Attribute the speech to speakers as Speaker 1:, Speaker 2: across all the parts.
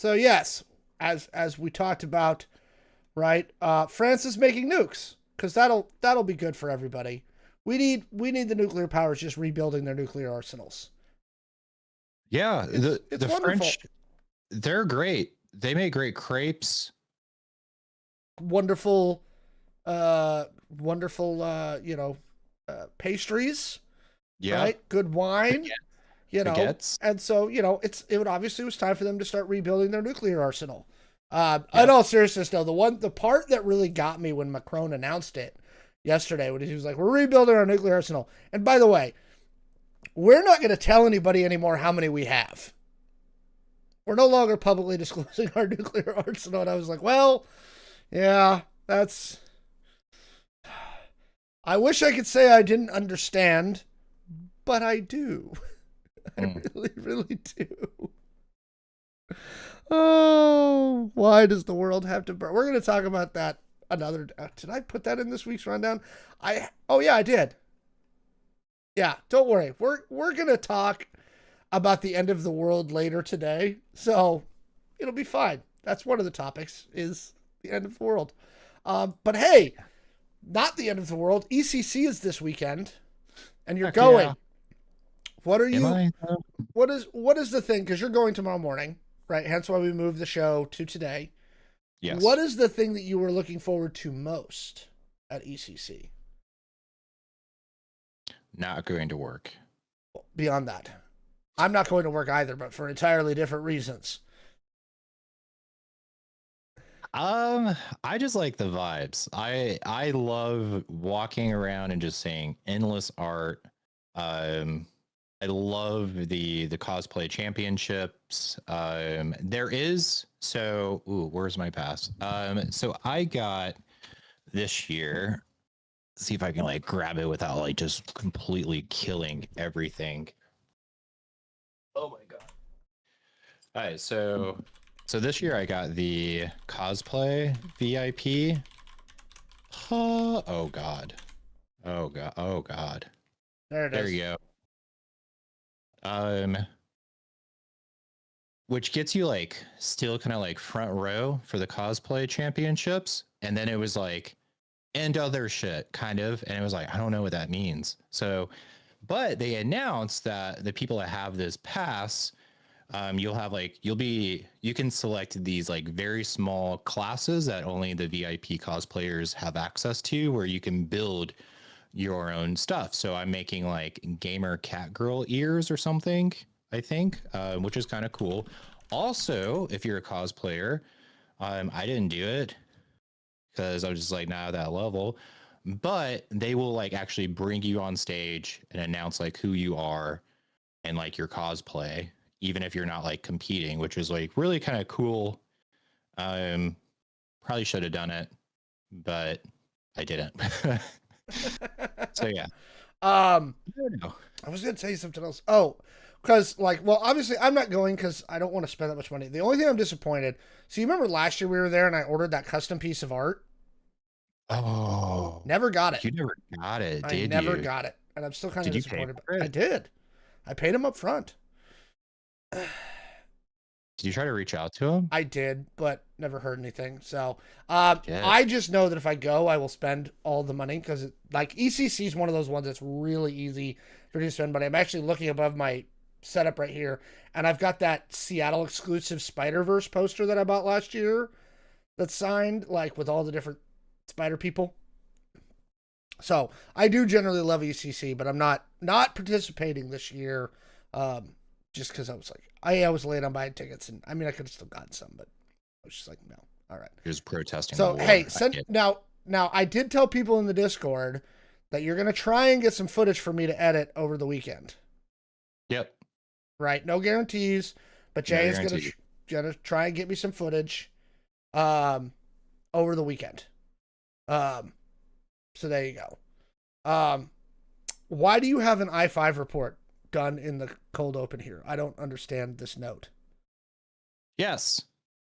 Speaker 1: So yes, as we talked about, right? France is making nukes because that'll be good for everybody. We need the nuclear powers just rebuilding their nuclear arsenals.
Speaker 2: Yeah,
Speaker 1: It's
Speaker 2: the
Speaker 1: wonderful,
Speaker 2: French, they're great. They make great crepes.
Speaker 1: wonderful, wonderful. Pastries,
Speaker 2: Yep.
Speaker 1: right? Good wine,
Speaker 2: Baguettes.
Speaker 1: and so it would obviously was time for them to start rebuilding their nuclear arsenal. In
Speaker 2: Yep.
Speaker 1: all seriousness, though, the part that really got me when Macron announced it yesterday, when he was like, "We're rebuilding our nuclear arsenal," and by the way, we're not going to tell anybody anymore how many we have. We're no longer publicly disclosing our nuclear arsenal. And I was like, well, yeah, that's. I wish I could say I didn't understand, but I do. I
Speaker 2: Mm.
Speaker 1: really, really do. Oh, why does the world have to burn? We're going to talk about that another. Did I put that in this week's rundown? Oh yeah, I did. Yeah, don't worry. We're going to talk about the end of the world later today, so it'll be fine. That's one of the topics is the end of the world. But hey, not the end of the world. ECC is this weekend, and you're
Speaker 2: Heck yeah.
Speaker 1: going. What are
Speaker 2: Am
Speaker 1: you?
Speaker 2: I?
Speaker 1: What is the thing? Because you're going tomorrow morning, right? Hence why we moved the show to today. What
Speaker 2: Yes.
Speaker 1: is the thing that you were looking forward to most at ECC?
Speaker 2: Not going to work.
Speaker 1: Beyond that, I'm not going to work either, but for entirely different reasons.
Speaker 2: Um, I just like the vibes. I love walking around and just seeing endless art. Um, I love the cosplay championships. There is where's my pass? So I got this year. See if I can like grab it without like just completely killing everything. Oh my god. All right, so this year I got the cosplay VIP. Oh god. Oh god. Oh god.
Speaker 1: There it
Speaker 2: There
Speaker 1: is.
Speaker 2: you go. Um which gets you like still kind of like front row for the cosplay championships, and then it was like and other shit kind of, and it was like I don't know what that means. So but they announced that the people that have this pass, you'll have like you can select these like very small classes that only the VIP cosplayers have access to, where you can build your own stuff. So I'm making like gamer cat girl ears or something, I think, which is kind of cool. Also, if you're a cosplayer, I didn't do it because I was just like not at that level. But they will like actually bring you on stage and announce like who you are and like your cosplay, even if you're not like competing, which is like really kind of cool. Um, Probably should have done it, but I didn't. So yeah,
Speaker 1: um,
Speaker 2: I don't know.
Speaker 1: I was gonna tell you something else. Oh, because well, obviously I'm not going because I don't want to spend that much money. The only thing I'm disappointed. So you remember last year we were there and I ordered that custom piece of art.
Speaker 2: Oh,
Speaker 1: Never got it.
Speaker 2: you never got it,
Speaker 1: I
Speaker 2: did
Speaker 1: never
Speaker 2: you?
Speaker 1: got it, and I'm still kind of
Speaker 2: Did you pay
Speaker 1: disappointed. But
Speaker 2: for
Speaker 1: I
Speaker 2: it?
Speaker 1: did. I paid him up front.
Speaker 2: Did you try to reach out to him?
Speaker 1: I did, but never heard anything. So
Speaker 2: Shit.
Speaker 1: I just know that if I go, I will spend all the money because like ECC is one of those ones that's really easy for you to spend money. I'm actually looking above my setup right here, and I've got that Seattle exclusive Spider Verse poster that I bought last year that's signed like with all the different Spider people. So I do generally love ECC, but I'm not participating this year, just because I was like I was late on buying tickets, and I mean I could have still gotten some, but I was just like no, all right.
Speaker 2: You're just protesting the
Speaker 1: So hey,
Speaker 2: war. I
Speaker 1: send
Speaker 2: get.
Speaker 1: now I did tell people in the Discord that you're gonna try and get some footage for me to edit over the weekend,
Speaker 2: Yep.
Speaker 1: right? No guarantees, but
Speaker 2: No
Speaker 1: Jay is
Speaker 2: guarantee.
Speaker 1: gonna try and get me some footage, um, over the weekend. Um, so there you go. Um, Why do you have an I5 report done in the cold open here? I don't understand this note.
Speaker 2: Yes.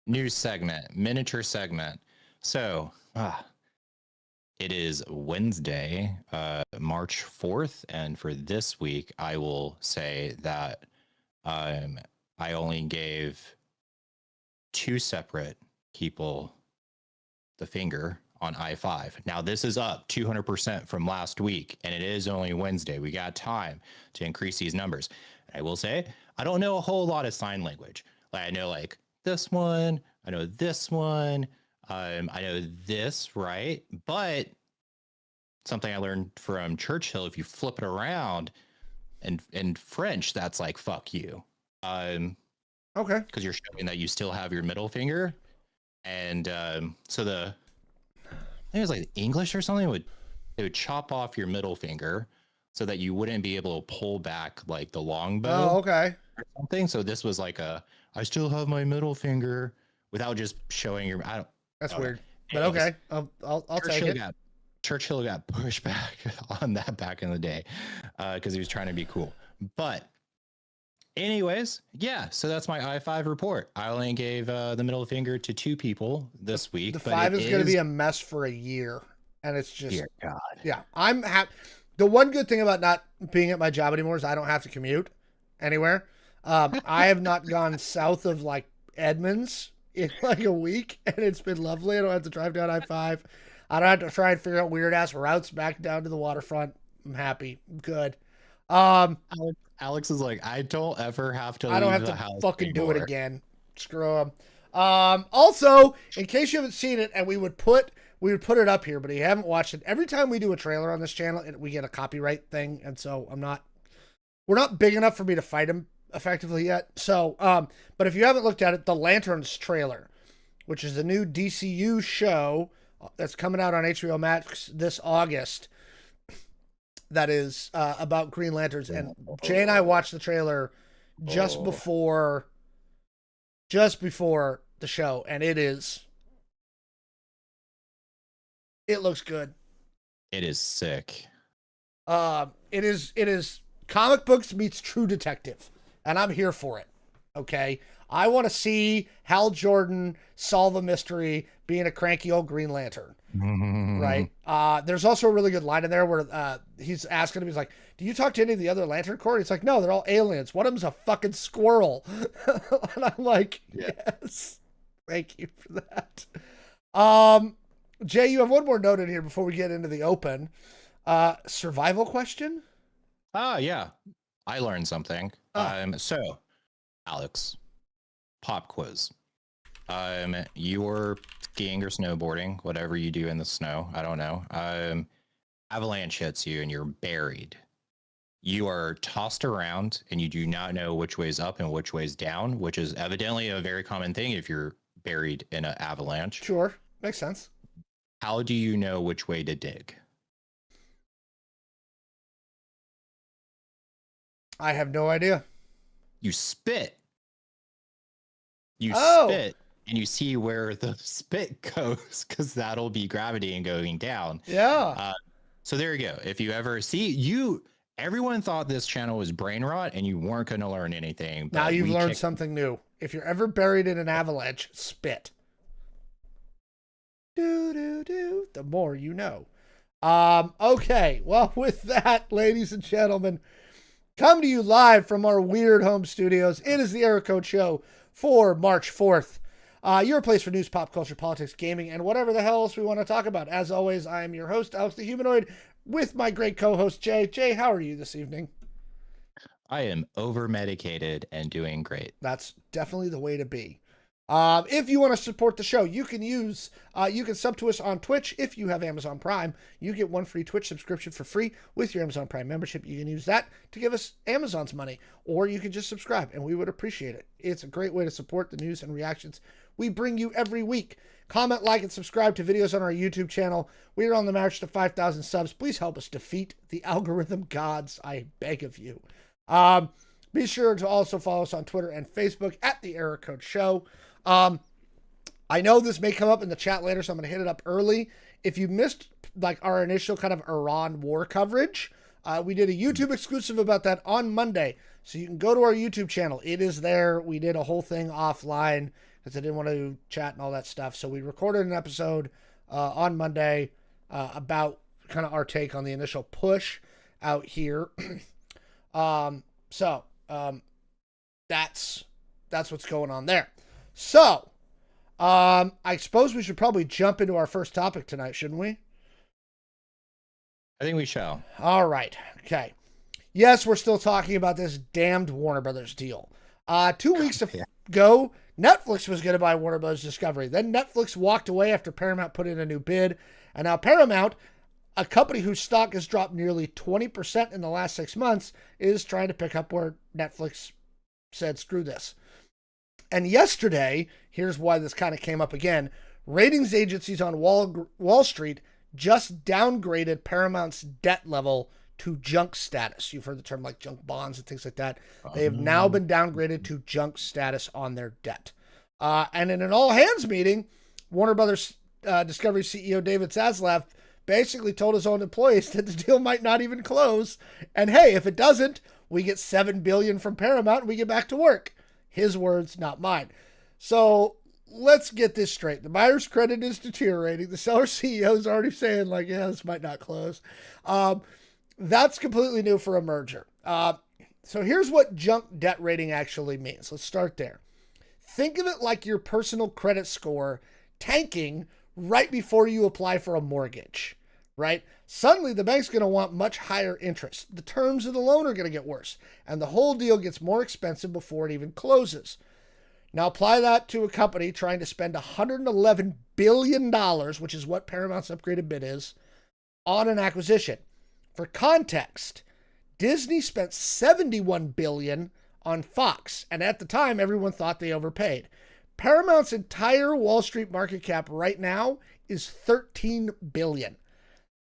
Speaker 2: News segment, miniature segment. So, it is Wednesday, March 4th, and for this week, I will say that I only gave two separate people the finger on I-5. Now, this is up 200% from last week, and it is only Wednesday. We got time to increase these numbers. I will say, I don't know a whole lot of sign language. Like, I know like this one, I know this one, I know this, right? But something I learned from Churchill, if you flip it around in French, that's like, fuck you.
Speaker 1: Okay.
Speaker 2: Because you're showing that you still have your middle finger. And so I think it was like English or something, they would chop off your middle finger so that you wouldn't be able to pull back like the longbow.
Speaker 1: Oh, okay.
Speaker 2: Or something. So this was like I still have my middle finger without just showing your.
Speaker 1: That's weird. But okay, I'll take it.
Speaker 2: Churchill got pushed back on that back in the day because he was trying to be cool. But anyways, yeah, so that's my I-5 report. I only gave the middle finger to 2 people this week.
Speaker 1: The 5 is going to be a mess for a year. And it's just,
Speaker 2: dear God.
Speaker 1: Yeah, I'm happy. The one good thing about not being at my job anymore is I don't have to commute anywhere. I have not gone south of like Edmonds in like a week, and it's been lovely. I don't have to drive down I-5. I don't have to try and figure out weird ass routes back down to the waterfront. I'm happy. I'm good.
Speaker 2: Alex is like, I don't ever have to.
Speaker 1: I don't have
Speaker 2: the
Speaker 1: to
Speaker 2: house
Speaker 1: fucking
Speaker 2: anymore.
Speaker 1: do it again. Screw them. Also, in case you haven't seen it, and we would put it up here, but if you haven't watched it, every time we do a trailer on this channel, we get a copyright thing, and so we're not big enough for me to fight him effectively yet. So, but if you haven't looked at it, the Lanterns trailer, which is the new DCU show that's coming out on HBO Max this August, that is about Green Lanterns, and Jay and I watched the trailer just before the show, and it looks good.
Speaker 2: It is sick.
Speaker 1: It is comic books meets True Detective, and I'm here for it. Okay, I want to see Hal Jordan solve a mystery being a cranky old Green Lantern. Right. There's also a really good line in there where he's asking him, he's like, do you talk to any of the other Lantern Corps? He's like, no, they're all aliens. One of them's a fucking squirrel. And I'm like, yes, thank you for that. Jay, you have one more note in here before we get into the open. Survival question?
Speaker 2: Yeah. I learned something. So Alex, pop quiz. You were skiing or snowboarding, whatever you do in the snow. I don't know. Avalanche hits you and you're buried. You are tossed around and you do not know which way's up and which way's down, which is evidently a very common thing if you're buried in an avalanche.
Speaker 1: Sure. Makes sense.
Speaker 2: How do you know which way to dig?
Speaker 1: I have no idea.
Speaker 2: You spit. You
Speaker 1: Oh.
Speaker 2: spit. And you see where the spit goes, because that'll be gravity and going down.
Speaker 1: Yeah.
Speaker 2: So there you go. If you ever everyone thought this channel was brain rot and you weren't going to learn anything.
Speaker 1: Now you've learned something new. If you're ever buried in an avalanche, spit. The more you know. Okay. Well, with that, ladies and gentlemen, come to you live from our weird home studios. It is the Error Code Show for March 4th. Your place for news, pop culture, politics, gaming, and whatever the hell else we want to talk about. As always, I am your host, Alex the Humanoid, with my great co-host, Jay. Jay, how are you this evening?
Speaker 2: I am over-medicated and doing great.
Speaker 1: That's definitely the way to be. If you want to support the show, you can sub to us on Twitch. If you have Amazon Prime, you get one free Twitch subscription for free with your Amazon Prime membership. You can use that to give us Amazon's money, or you can just subscribe, and we would appreciate it. It's a great way to support the news and reactions we bring you every week. Comment, like, and subscribe to videos on our YouTube channel. We are on the march to 5,000 subs. Please help us defeat the algorithm gods, I beg of you. Be sure to also follow us on Twitter and Facebook at The Error Code Show. I know this may come up in the chat later, so I'm going to hit it up early. If you missed like our initial kind of Iran war coverage, we did a YouTube exclusive about that on Monday. So you can go to our YouTube channel. It is there. We did a whole thing offline because I didn't want to chat and all that stuff. So we recorded an episode on Monday about kind of our take on the initial push out here. That's what's going on there. So I suppose we should probably jump into our first topic tonight, shouldn't we?
Speaker 2: I think we shall.
Speaker 1: All right. Okay. Yes, we're still talking about this damned Warner Brothers deal. 2 weeks ago, Netflix was going to buy Warner Brothers Discovery. Then Netflix walked away after Paramount put in a new bid. And now Paramount, a company whose stock has dropped nearly 20% in the last 6 months, is trying to pick up where Netflix said, screw this. And yesterday, here's why this kind of came up again. Ratings agencies on Wall Street just downgraded Paramount's debt level to junk status. You've heard the term like junk bonds and things like that. They have now been downgraded to junk status on their debt. And in an all-hands meeting, Warner Brothers Discovery CEO David Zaslav basically told his own employees that the deal might not even close. And hey, if it doesn't, we get $7 billion from Paramount and we get back to work. His words, not mine. So let's get this straight. The buyer's credit is deteriorating. The seller CEO is already saying, like, yeah, this might not close. That's completely new for a merger. So here's what junk debt rating actually means. Let's start there. Think of it like your personal credit score tanking right before you apply for a mortgage, right? Suddenly, the bank's going to want much higher interest. The terms of the loan are going to get worse, and the whole deal gets more expensive before it even closes. Now, apply that to a company trying to spend $111 billion, which is what Paramount's upgraded bid is, on an acquisition. For context, Disney spent $71 billion on Fox, and at the time, everyone thought they overpaid. Paramount's entire Wall Street market cap right now is $13 billion.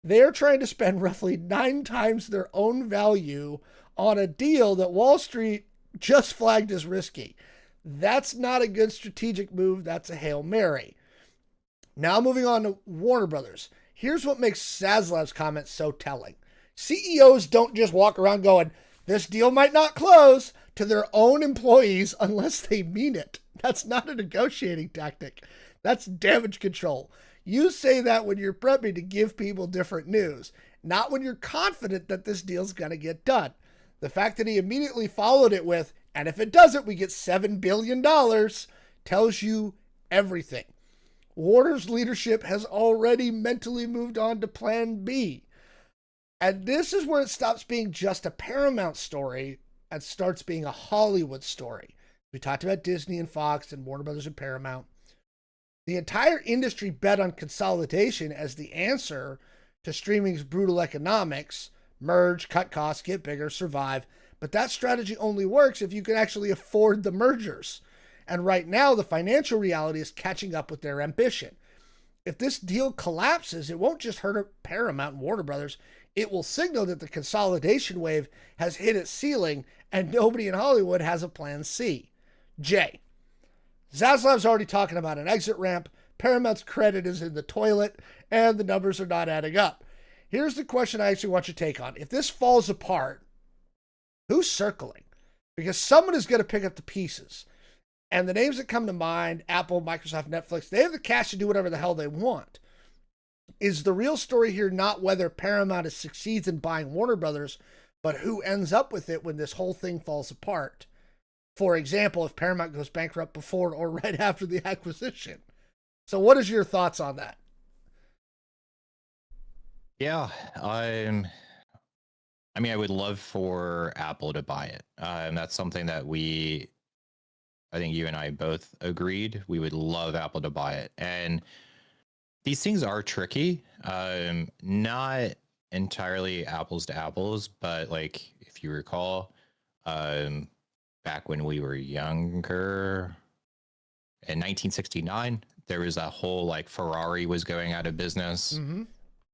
Speaker 1: They're trying to spend roughly 9 times their own value on a deal that Wall Street just flagged as risky. That's not a good strategic move. That's a Hail Mary. Now moving on to Warner Brothers. Here's what makes Zaslav's comments so telling. CEOs don't just walk around going, this deal might not close, to their own employees unless they mean it. That's not a negotiating tactic. That's damage control. You say that when you're prepping to give people different news, not when you're confident that this deal's going to get done. The fact that he immediately followed it with, and if it doesn't, we get $7 billion, tells you everything. Warner's leadership has already mentally moved on to plan B. And this is where it stops being just a Paramount story and starts being a Hollywood story. We talked about Disney and Fox and Warner Brothers and Paramount. The entire industry bet on consolidation as the answer to streaming's brutal economics. Merge, cut costs, get bigger, survive. But that strategy only works if you can actually afford the mergers. And right now, the financial reality is catching up with their ambition. If this deal collapses, it won't just hurt Paramount and Warner Brothers. It will signal that the consolidation wave has hit its ceiling and nobody in Hollywood has a plan C. Jay. Zaslav's already talking about an exit ramp. Paramount's credit is in the toilet and the numbers are not adding up. Here's the question I actually want your take on. If this falls apart, who's circling? Because someone is going to pick up the pieces. And the names that come to mind, Apple, Microsoft, Netflix, they have the cash to do whatever the hell they want. Is the real story here not whether Paramount succeeds in buying Warner Brothers, but who ends up with it when this whole thing falls apart? For example, if Paramount goes bankrupt before or right after the acquisition. So what is your thoughts on that?
Speaker 2: Yeah, I mean, I would love for Apple to buy it. That's something that I think you and I both agreed. We would love Apple to buy it. And these things are tricky. Not entirely apples to apples, but like if you recall, back when we were younger, in 1969, there was a whole like Ferrari was going out of business. Mm-hmm.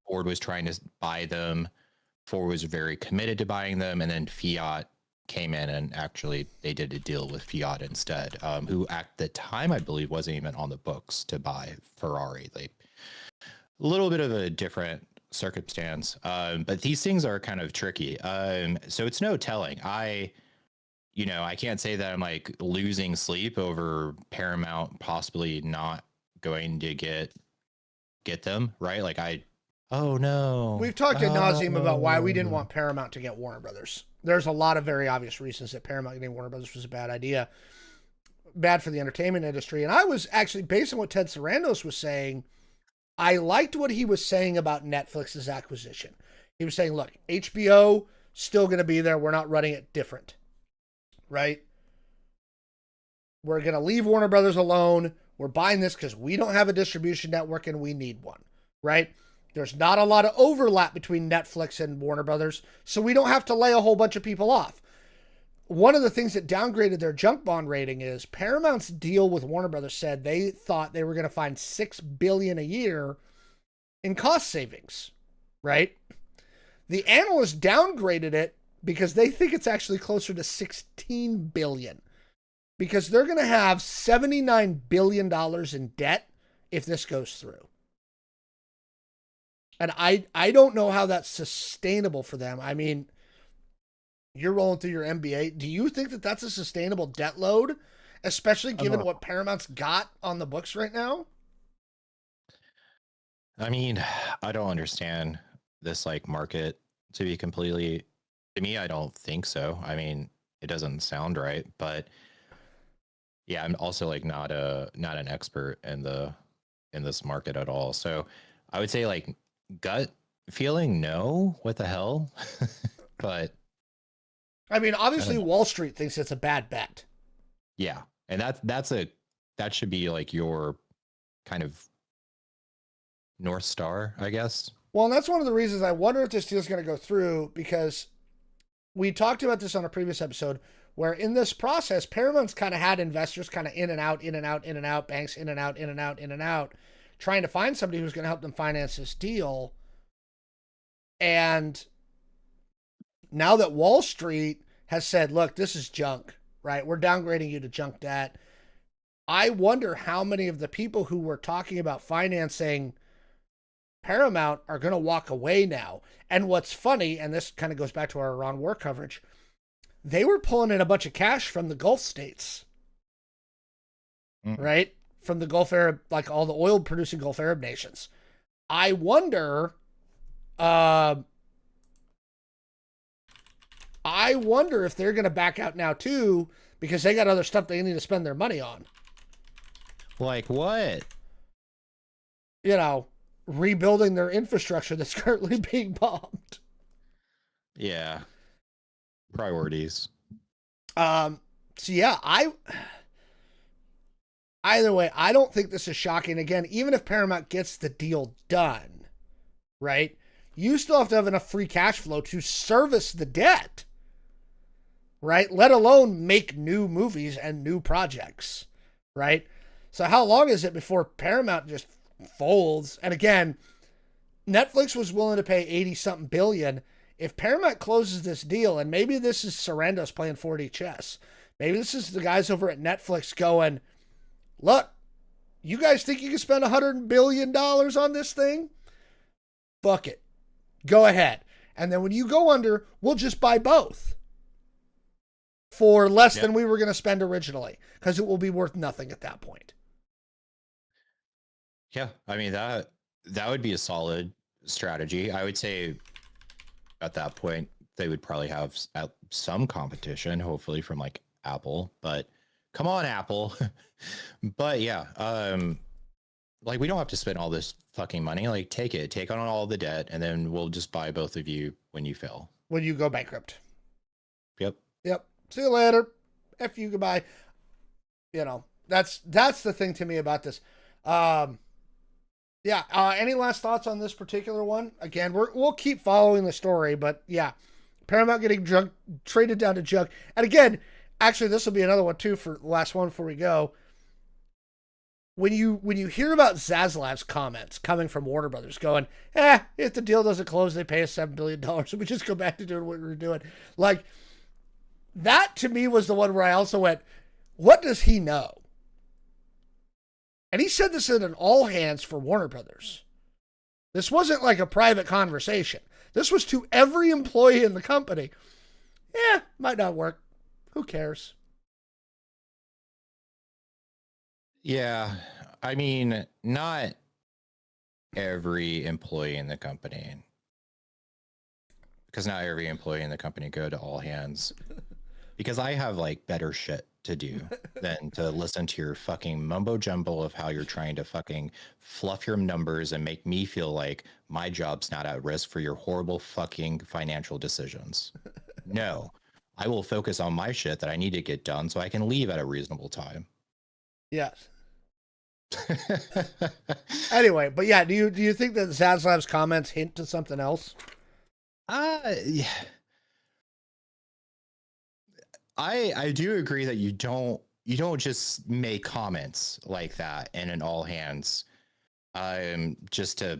Speaker 2: Ford was trying to buy them. Ford was very committed to buying them, and then Fiat came in and actually they did a deal with Fiat instead, who at the time I believe wasn't even on the books to buy Ferrari. Like a little bit of a different circumstance, but these things are kind of tricky. So it's no telling. I can't say that I'm like losing sleep over Paramount possibly not going to get them right. Like oh no.
Speaker 1: We've talked ad nauseum about why we didn't want Paramount to get Warner Brothers. There's a lot of very obvious reasons that Paramount getting Warner Brothers was a bad idea. bad for the entertainment industry. And I was actually, based on what Ted Sarandos was saying, I liked what he was saying about Netflix's acquisition. He was saying, look, HBO still going to be there. We're not running it different, right? We're going to leave Warner Brothers alone. We're buying this because we don't have a distribution network and we need one, right? There's not a lot of overlap between Netflix and Warner Brothers, so we don't have to lay a whole bunch of people off. One of the things that downgraded their junk bond rating is Paramount's deal with Warner Brothers said they thought they were going to find $6 billion a year in cost savings, right? The analysts downgraded it because they think it's actually closer to $16 billion, because they're going to have $79 billion in debt if this goes through. And I don't know how that's sustainable for them. I mean, you're rolling through your MBA. Do you think that that's a sustainable debt load, especially given what Paramount's got on the books right now?
Speaker 2: I mean, I don't understand this like market to be completely, to me, I don't think so. I mean, it doesn't sound right, but yeah, I'm also like not an expert in this market at all. So I would say like gut feeling, no, what the hell? But
Speaker 1: I mean, obviously Wall Street thinks it's a bad bet.
Speaker 2: Yeah. And that should be like your kind of North Star, I guess.
Speaker 1: Well, and that's one of the reasons I wonder if this deal is going to go through, because we talked about this on a previous episode where in this process, Paramount's kind of had investors kind of in and out, banks in and out, trying to find somebody who's going to help them finance this deal. And now that Wall Street has said, look, this is junk, right? We're downgrading you to junk debt. I wonder how many of the people who were talking about financing Paramount are going to walk away now. And what's funny, and this kind of goes back to our Iran war coverage, they were pulling in a bunch of cash from the Gulf states, right? From the Gulf Arab, like all the oil producing Gulf Arab nations. I wonder if they're going to back out now too, because they got other stuff they need to spend their money on.
Speaker 2: Like what?
Speaker 1: You know, rebuilding their infrastructure that's currently being bombed.
Speaker 2: Yeah. Priorities.
Speaker 1: So yeah, either way, I don't think this is shocking. Again, even if Paramount gets the deal done, right? You still have to have enough free cash flow to service the debt, right? Let alone make new movies and new projects, right? So how long is it before Paramount just folds? And again, Netflix was willing to pay 80-something billion. If Paramount closes this deal, and maybe this is Sarandos playing 4D chess, maybe this is the guys over at Netflix going, look, you guys think you can spend $100 billion on this thing? Fuck it. Go ahead. And then when you go under, we'll just buy both for less than we were going to spend originally, because it will be worth nothing at that point.
Speaker 2: Yeah. I mean, that would be a solid strategy. I would say at that point, they would probably have some competition, hopefully from like Apple, but come on, Apple. But yeah, like we don't have to spend all this fucking money. Like take on all the debt, and then we'll just buy both of you when you fail.
Speaker 1: When you go bankrupt.
Speaker 2: Yep.
Speaker 1: See you later. F you, goodbye. You know, that's the thing to me about this. Yeah. Any last thoughts on this particular one? Again, we'll keep following the story, but yeah, Paramount getting traded down to junk. And again, actually, this will be another one too for the last one before we go. When you hear about Zaslav's comments coming from Warner Brothers going, if the deal doesn't close, they pay us $7 billion, and we just go back to doing what we were doing. Like, that to me was the one where I also went, what does he know? And he said this in an all hands for Warner Brothers. This wasn't like a private conversation. This was to every employee in the company. Might not work. Who cares?
Speaker 2: Yeah. I mean, not every employee in the company, because not every employee in the company go to all hands. because I have like better shit to do than to listen to your fucking mumbo jumbo of how you're trying to fucking fluff your numbers and make me feel like my job's not at risk for your horrible fucking financial decisions. No, I will focus on my shit that I need to get done so I can leave at a reasonable time.
Speaker 1: Yes. Anyway, but yeah, do you think that Zaslav's comments hint to something else?
Speaker 2: Yeah. I do agree that you don't just make comments like that in an all hands just to,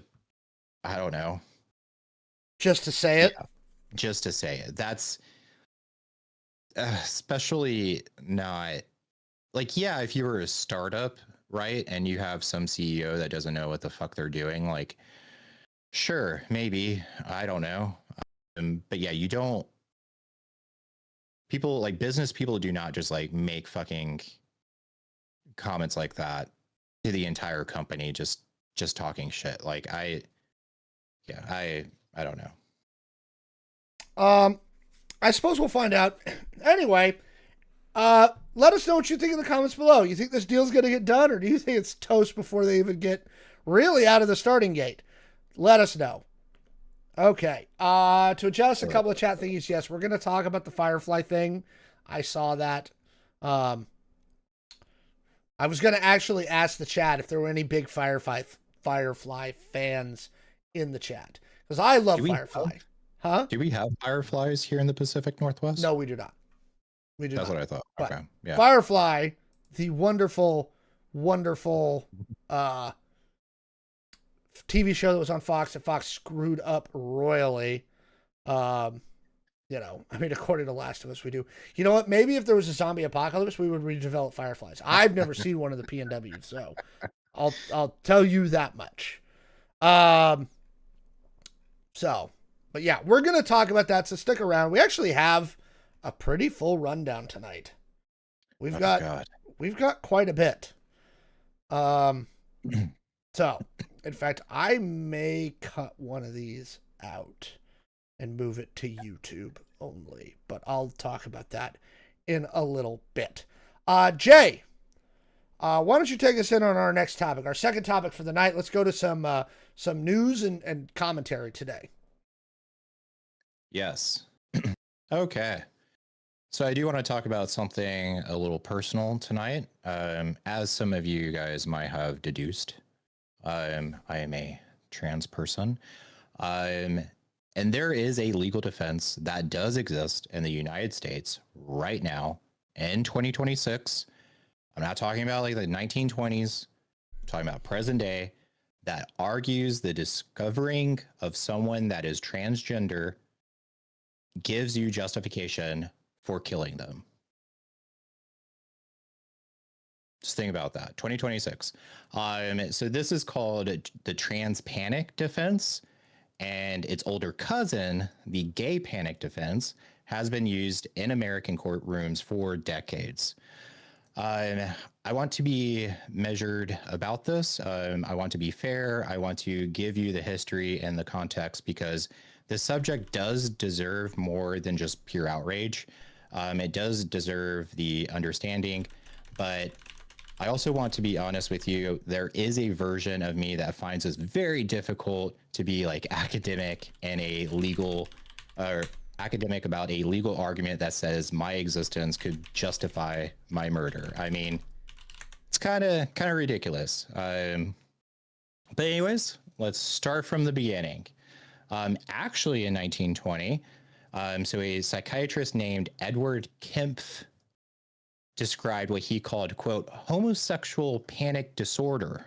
Speaker 2: I don't know,
Speaker 1: just to say it.
Speaker 2: Yeah, just to say it. That's especially not like, yeah, if you were a startup, right, and you have some CEO that doesn't know what the fuck they're doing, like, sure, maybe, I don't know, but yeah, you don't. People like business people do not just like make fucking comments like that to the entire company just talking shit. Like I don't know.
Speaker 1: I suppose we'll find out. Anyway, let us know what you think in the comments below. You think this deal's going to get done, or do you think it's toast before they even get really out of the starting gate? Let us know. Okay. To adjust a couple of chat thingies, yes, we're going to talk about the Firefly thing. I saw that. I was going to actually ask the chat if there were any big Firefly fans in the chat, because I love Firefly. Huh?
Speaker 2: Do we have Fireflies here in the Pacific Northwest?
Speaker 1: No, we do not. We do.
Speaker 2: That's
Speaker 1: not.
Speaker 2: What I thought.
Speaker 1: But
Speaker 2: okay. Yeah.
Speaker 1: Firefly, the wonderful, wonderful TV show that was on Fox that Fox screwed up royally. You know, I mean, according to Last of Us, we do. You know what? Maybe if there was a zombie apocalypse, we would redevelop Fireflies. I've never seen one of the PNWs, so I'll tell you that much. So, but yeah, we're gonna talk about that. So stick around. We actually have a pretty full rundown tonight. We've got quite a bit. So, in fact, I may cut one of these out and move it to YouTube only, but I'll talk about that in a little bit. Jay, why don't you take us in on our next topic, our second topic for the night? Let's go to some news and commentary today.
Speaker 2: Yes. Okay. So I do want to talk about something a little personal tonight. As some of you guys might have deduced, I am a trans person. And there is a legal defense that does exist in the United States right now in 2026. I'm not talking about like the 1920s. I'm talking about present day, that argues the discovering of someone that is transgender gives you justification for killing them. Just think about that. 2026. So this is called the trans panic defense, and its older cousin, the gay panic defense, has been used in American courtrooms for decades. I want to be measured about this. I want to be fair. I want to give you the history and the context, because the subject does deserve more than just pure outrage. It does deserve the understanding, but I also want to be honest with you. There is a version of me that finds this very difficult to be like academic and a legal, or academic about a legal argument that says my existence could justify my murder. I mean, it's kind of ridiculous. But anyways, let's start from the beginning. Actually, in 1920, so a psychiatrist named Edward Kempf described what he called, quote, homosexual panic disorder.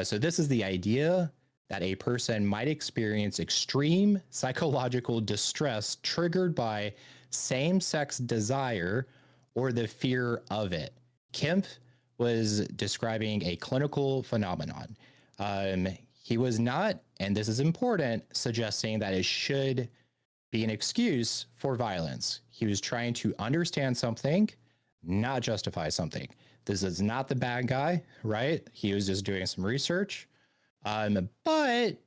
Speaker 2: So this is the idea that a person might experience extreme psychological distress triggered by same-sex desire or the fear of it. Kempf was describing a clinical phenomenon. He was not, and this is important, suggesting that it should be an excuse for violence. He was trying to understand something, not justify something. This is not the bad guy, right? He was just doing some research. But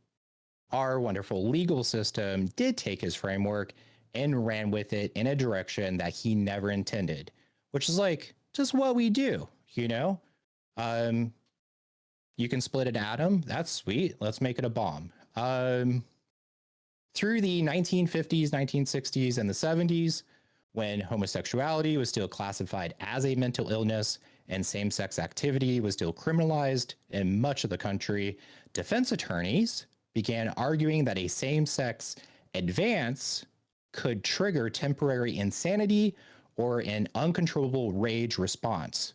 Speaker 2: our wonderful legal system did take his framework and ran with it in a direction that he never intended, which is like just what we do, you know? You can split an atom. That's sweet. Let's make it a bomb. Through the 1950s, 1960s, and the 70s, when homosexuality was still classified as a mental illness and same-sex activity was still criminalized in much of the country, defense attorneys began arguing that a same-sex advance could trigger temporary insanity or an uncontrollable rage response.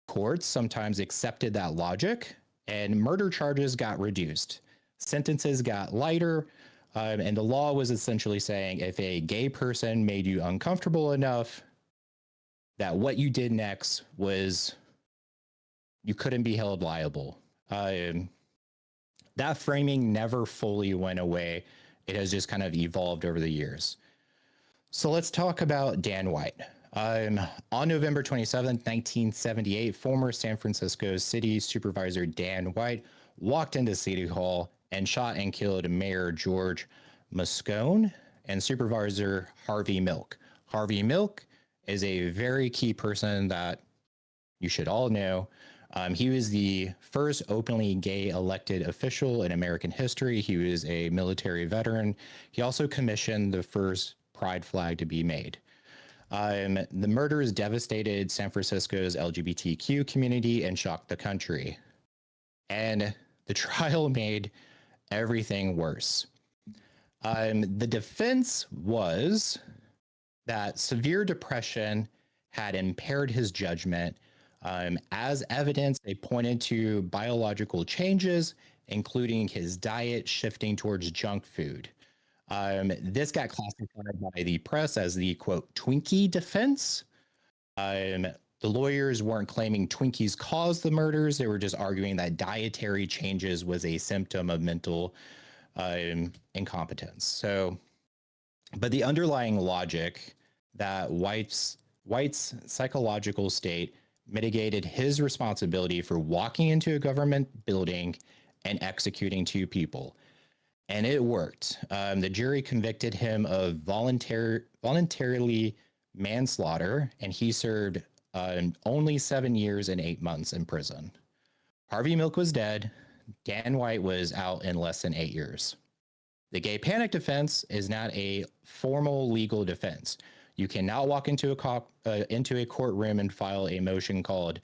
Speaker 2: Courts sometimes accepted that logic, and murder charges got reduced. Sentences got lighter, and the law was essentially saying if a gay person made you uncomfortable enough, that what you did next was you couldn't be held liable. That framing never fully went away. It has just kind of evolved over the years. So let's talk about Dan White. On November 27, 1978, former San Francisco City Supervisor Dan White walked into City Hall and shot and killed Mayor George Moscone and Supervisor Harvey Milk. Harvey Milk is a very key person that you should all know. He was the first openly gay elected official in American history. He was a military veteran. He also commissioned the first pride flag to be made. The murders devastated San Francisco's LGBTQ community and shocked the country. And the trial made everything worse. The defense was that severe depression had impaired his judgment. As evidence, they pointed to biological changes, including his diet shifting towards junk food. This got classified by the press as the, quote, Twinkie defense. The lawyers weren't claiming Twinkies caused the murders. They were just arguing that dietary changes was a symptom of mental incompetence. So, but the underlying logic that White's psychological state mitigated his responsibility for walking into a government building and executing two people. And it worked. The jury convicted him of voluntarily manslaughter, and he served only 7 years and 8 months in prison. Harvey Milk was dead. Dan White was out in less than 8 years. The gay panic defense is not a formal legal defense. You cannot walk into a courtroom and file a motion called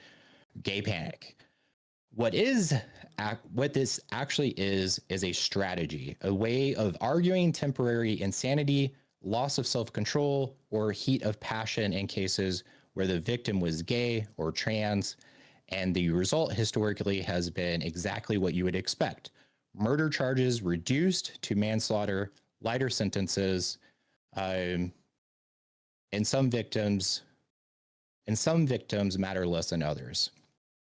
Speaker 2: gay panic. What this actually is a strategy, a way of arguing temporary insanity, loss of self-control, or heat of passion in cases where the victim was gay or trans, and the result historically has been exactly what you would expect. Murder charges reduced to manslaughter, lighter sentences, and some victims matter less than others.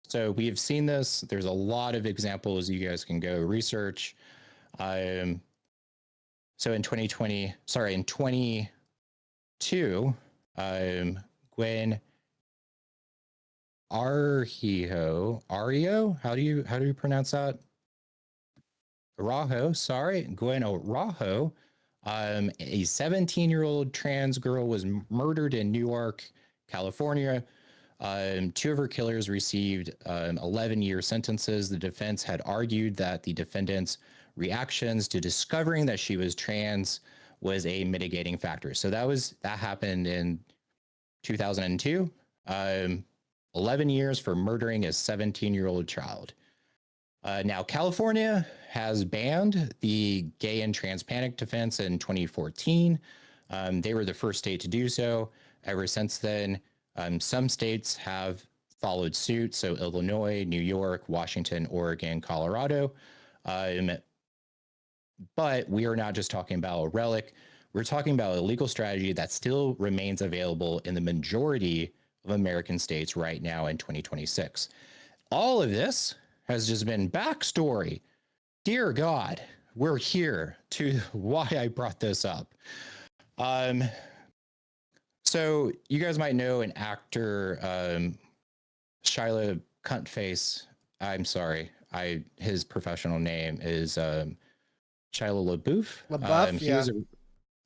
Speaker 2: So we have seen this. There's a lot of examples you guys can go research. So in 2022, Gwen Araujo, how do you pronounce that? Araujo, sorry, Gwen Araujo, a 17-year-old trans girl was murdered in Newark, California. Two of her killers received 11-year sentences. The defense had argued that the defendant's reactions to discovering that she was trans was a mitigating factor. So that happened in 2002. 11 years for murdering a 17-year-old child. Now, California has banned the gay and trans panic defense in 2014. They were the first state to do so. Ever since then, some states have followed suit. So Illinois, New York, Washington, Oregon, Colorado. But we are not just talking about a relic. We're talking about a legal strategy that still remains available in the majority of American states right now in 2026. All of this has just been backstory. Dear God, we're here to why I brought this up. So you guys might know an actor, Shia Cuntface. I'm sorry, his professional name is Shia LaBeouf.
Speaker 1: LaBeouf, yeah.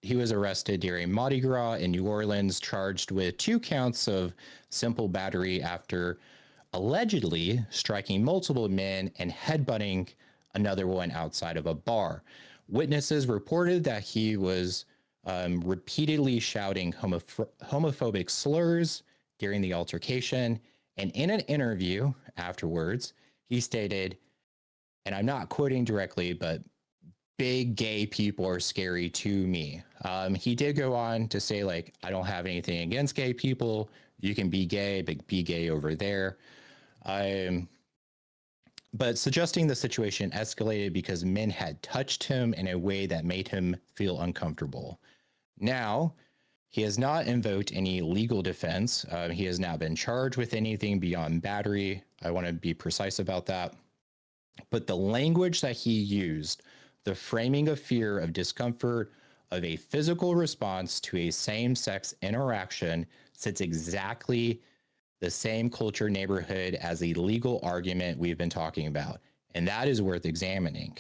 Speaker 2: he was arrested during Mardi Gras in New Orleans, charged with 2 counts of simple battery after allegedly striking multiple men and headbutting another one outside of a bar. Witnesses reported that he was repeatedly shouting homophobic slurs during the altercation. And in an interview afterwards, he stated, and I'm not quoting directly, but big gay people are scary to me. He did go on to say, like, I don't have anything against gay people. You can be gay, but be gay over there. But suggesting the situation escalated because men had touched him in a way that made him feel uncomfortable. Now, he has not invoked any legal defense. He has not been charged with anything beyond battery. I want to be precise about that. But the language that he used, the framing of fear, of discomfort, of a physical response to a same-sex interaction, sits exactly the same culture neighborhood as a legal argument we've been talking about. And that is worth examining.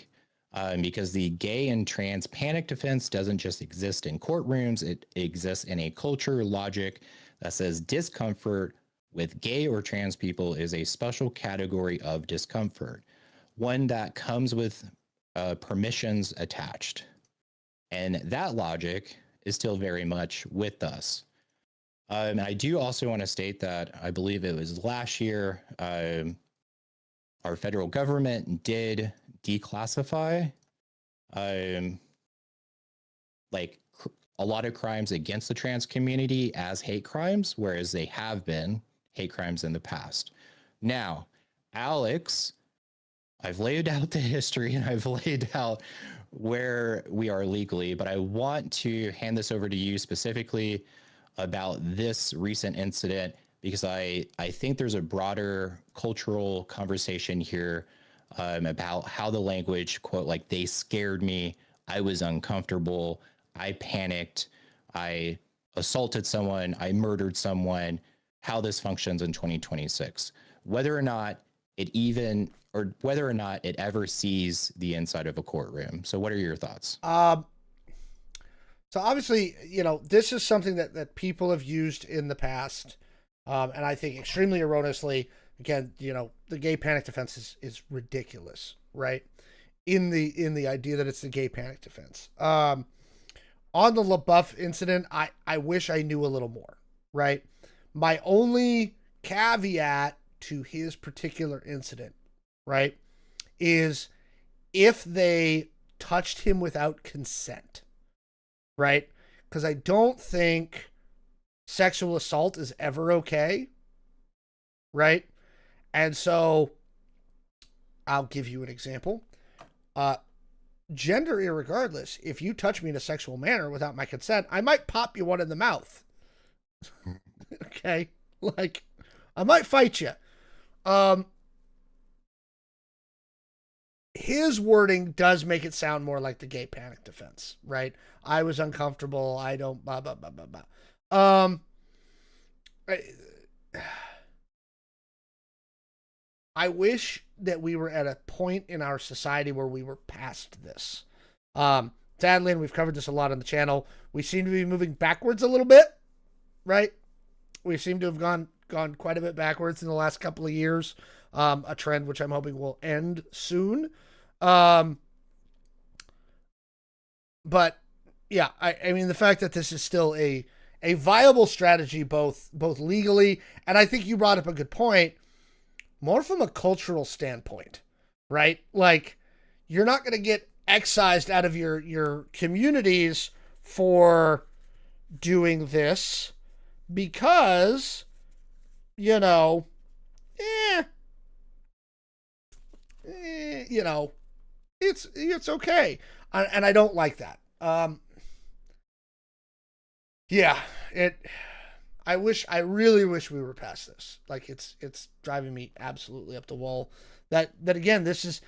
Speaker 2: Because the gay and trans panic defense doesn't just exist in courtrooms, it exists in a culture logic that says discomfort with gay or trans people is a special category of discomfort, one that comes with permissions attached. And that logic is still very much with us. And I do also want to state that I believe it was last year, our federal government did declassify like a lot of crimes against the trans community as hate crimes, whereas they have been hate crimes in the past. Now, Alex, I've laid out the history and I've laid out where we are legally, but I want to hand this over to you specifically about this recent incident, because I think there's a broader cultural conversation here about how the language, quote, like, they scared me, I was uncomfortable, I panicked, I assaulted someone, I murdered someone, how this functions in 2026, whether or not it ever sees the inside of a courtroom. So what are your thoughts?
Speaker 1: So obviously, this is something that people have used in the past, and I think extremely erroneously. Again, the gay panic defense is ridiculous, right? In the idea that it's the gay panic defense. On the LaBeouf incident, I wish I knew a little more, right? My only caveat to his particular incident, right, is if they touched him without consent. Right? Because I don't think sexual assault is ever okay. Right? And so I'll give you an example. Gender irregardless, if you touch me in a sexual manner without my consent, I might pop you one in the mouth. Okay? Like, I might fight you. His wording does make it sound more like the gay panic defense, right? I was uncomfortable. I don't blah blah blah blah blah. I wish that we were at a point in our society where we were past this. Sadly, and we've covered this a lot on the channel, we seem to be moving backwards a little bit, right? We seem to have gone quite a bit backwards in the last couple of years. A trend which I'm hoping will end soon. But yeah, I mean, the fact that this is still a viable strategy, both legally, and I think you brought up a good point, more from a cultural standpoint, right? Like, you're not going to get excised out of your communities for doing this because, it's okay. And I don't like that. I really wish we were past this. Like, it's driving me absolutely up the wall. That again, this is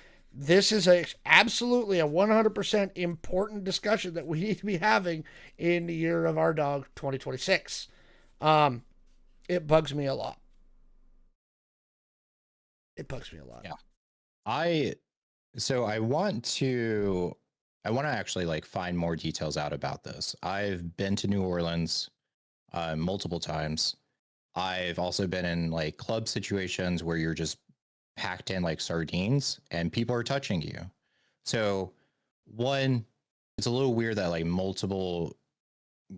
Speaker 1: absolutely a 100% important discussion that we need to be having in the year of our dog 2026. It bugs me a lot.
Speaker 2: Yeah. I want to I want to actually like find more details out about this. I've been to New Orleans multiple times. I've also been in like club situations where you're just packed in like sardines and people are touching you. So one, it's a little weird that like multiple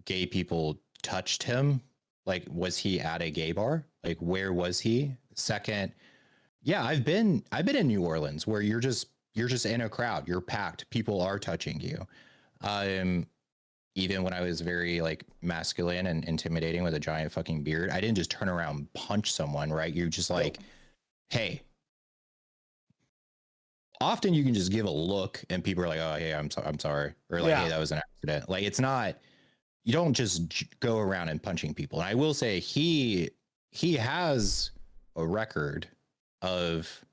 Speaker 2: gay people touched him. Like, was he at a gay bar? Like, where was he? Second, yeah, I've been in New Orleans where you're just in a crowd, you're packed, people are touching you. Even when I was very like masculine and intimidating with a giant fucking beard, I didn't just turn around and punch someone, right? You're just like, hey. Often you can just give a look and people are like, oh, hey, I'm sorry. Or like, hey, that was an accident. Like, it's not, you don't just go around and punching people. And I will say he has a record of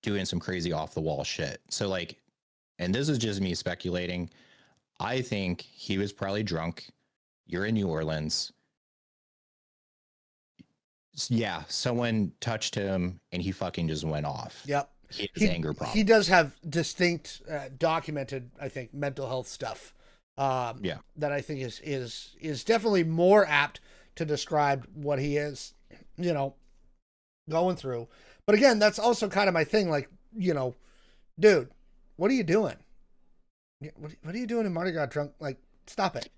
Speaker 2: doing some crazy off the wall shit. So like, and this is just me speculating. I think he was probably drunk. You're in New Orleans. Yeah, someone touched him and he fucking just went off.
Speaker 1: Yep.
Speaker 2: He has anger problems.
Speaker 1: He does have distinct, documented, I think, mental health stuff. That I think is definitely more apt to describe what he is, going through. But again, that's also kind of my thing. Like, dude, what are you doing? What are you doing in Mardi Gras drunk? Like, stop it.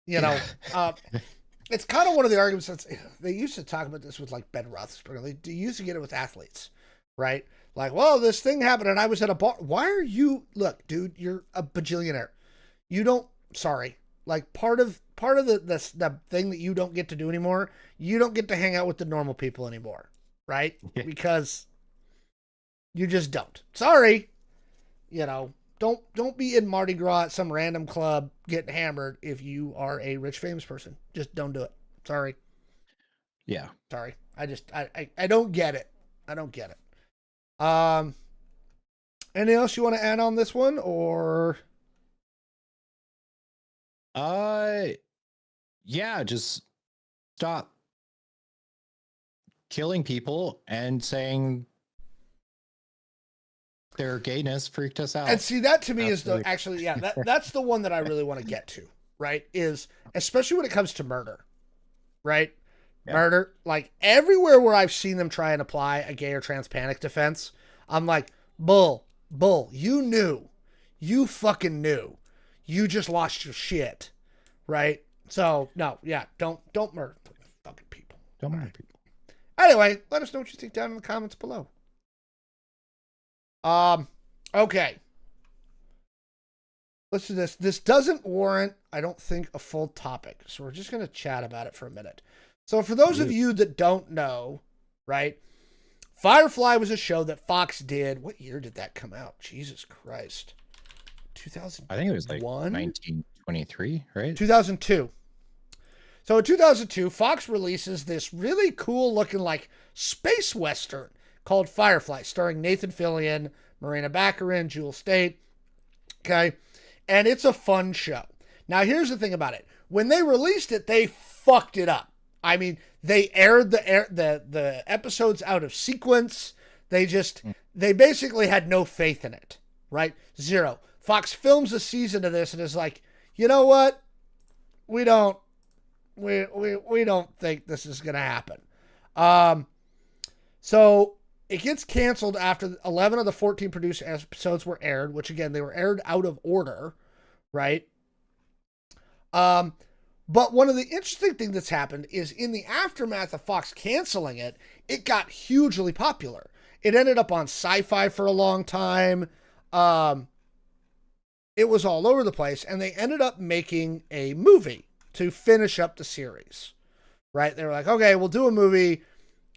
Speaker 1: It's kind of one of the arguments that's, they used to talk about this with like Ben Roethlisberger. They used to get it with athletes, right? Like, well, this thing happened and I was at a bar. Why are you, look, dude, you're a bajillionaire. You don't, sorry. Like part of the thing that you don't get to do anymore, you don't get to hang out with the normal people anymore, right?
Speaker 2: Yeah.
Speaker 1: Because you just don't. Sorry. Don't be in Mardi Gras at some random club getting hammered if you are a rich famous person. Just don't do it. Sorry.
Speaker 2: Yeah.
Speaker 1: Sorry. I don't get it. I don't get it. Anything else you want to add on this one, or?
Speaker 2: Yeah, just stop killing people and saying their gayness freaked us out.
Speaker 1: And see, that to me is that's the one that I really want to get to, right? Is especially when it comes to murder, right? Yeah. Murder, like everywhere where I've seen them try and apply a gay or trans panic defense, I'm like, bull, you fucking knew, you just lost your shit, right? So no, yeah, don't murder fucking people.
Speaker 2: Don't murder people.
Speaker 1: Anyway, let us know what you think down in the comments below. Okay. Listen to this. This doesn't warrant, I don't think, a full topic. So we're just going to chat about it for a minute. So for those of you that don't know, right? Firefly was a show that Fox did. What year did that come out? Jesus Christ. 2000.
Speaker 2: I think it was like 1923, right?
Speaker 1: 2002. So in 2002, Fox releases this really cool looking like space western called Firefly, starring Nathan Fillion, Marina Baccarin, Jewel Staite. Okay. And it's a fun show. Now, here's the thing about it. When they released it, they fucked it up. I mean, they aired the episodes out of sequence. They basically had no faith in it, right? Zero. Fox films a season of this and is like, you know what? We don't think this is going to happen. So it gets canceled after 11 of the 14 produced episodes were aired, which again, they were aired out of order, right? But one of the interesting things that's happened is in the aftermath of Fox canceling it, it got hugely popular. It ended up on Sci-Fi for a long time. It was all over the place, and they ended up making a movie to finish up the series, right? They were like, okay, we'll do a movie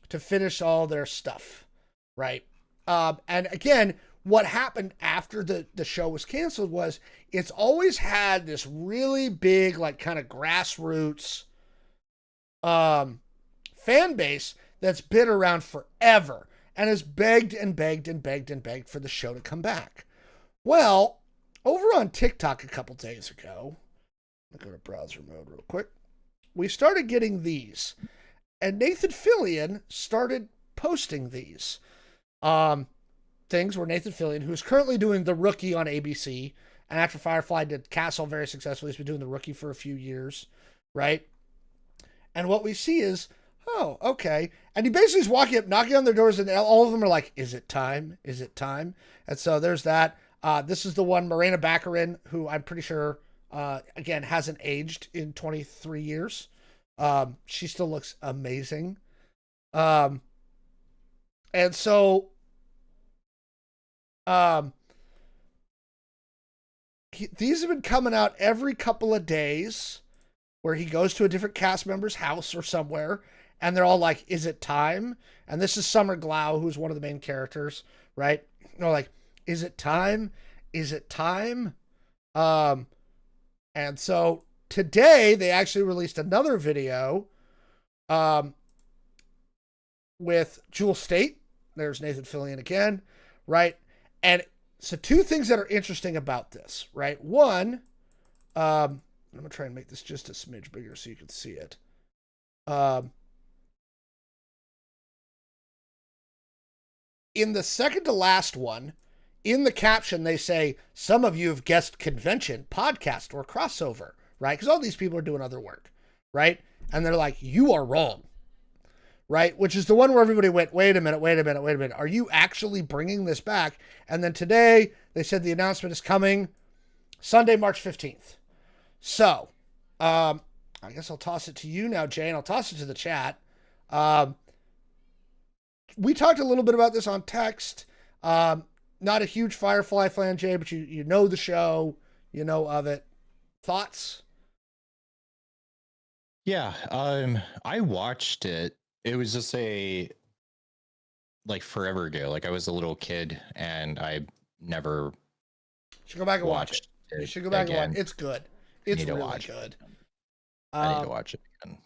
Speaker 1: to finish all their stuff, right? And again, what happened after the show was canceled was it's always had this really big, like kind of grassroots fan base that's been around forever and has begged and begged and begged and begged for the show to come back. Well, over on TikTok a couple days ago, I'll go to browser mode real quick. We started getting these, and Nathan Fillion started posting these things where Nathan Fillion, who's currently doing The Rookie on ABC, And after Firefly did Castle very successfully, he's been doing The Rookie for a few years, right? And what we see is, oh, okay. And he basically is walking up, knocking on their doors, and all of them are like, is it time? Is it time? And so there's that. This is the one, Morena Baccarin, who I'm pretty sure, again, hasn't aged in 23 years. She still looks amazing. And so these have been coming out every couple of days, where he goes to a different cast member's house or somewhere, and they're all like, is it time? And this is Summer Glau, who's one of the main characters, right? They're like, is it time? Is it time? And so today they actually released another video with Jewel State. There's Nathan Fillion again, right? And so two things that are interesting about this, right? One, I'm going to try and make this just a smidge bigger so you can see it. In the second to last one, in the caption, they say, some of you have guessed convention, podcast, or crossover, right? Because all these people are doing other work, right? And they're like, you are wrong, right? Which is the one where everybody went, wait a minute. Are you actually bringing this back? And then today, they said the announcement is coming Sunday, March 15th. So, I guess I'll toss it to you now, Jay, and I'll toss it to the chat. We talked a little bit about this on text. Not a huge Firefly fan, Jay, but you know the show, you know of it. Thoughts?
Speaker 2: Yeah, I watched it. It was just forever ago. Like I was a little kid, and I never
Speaker 1: should go back and watch it. You should go back and watch it. It's good. It's really good.
Speaker 2: I need to watch it again.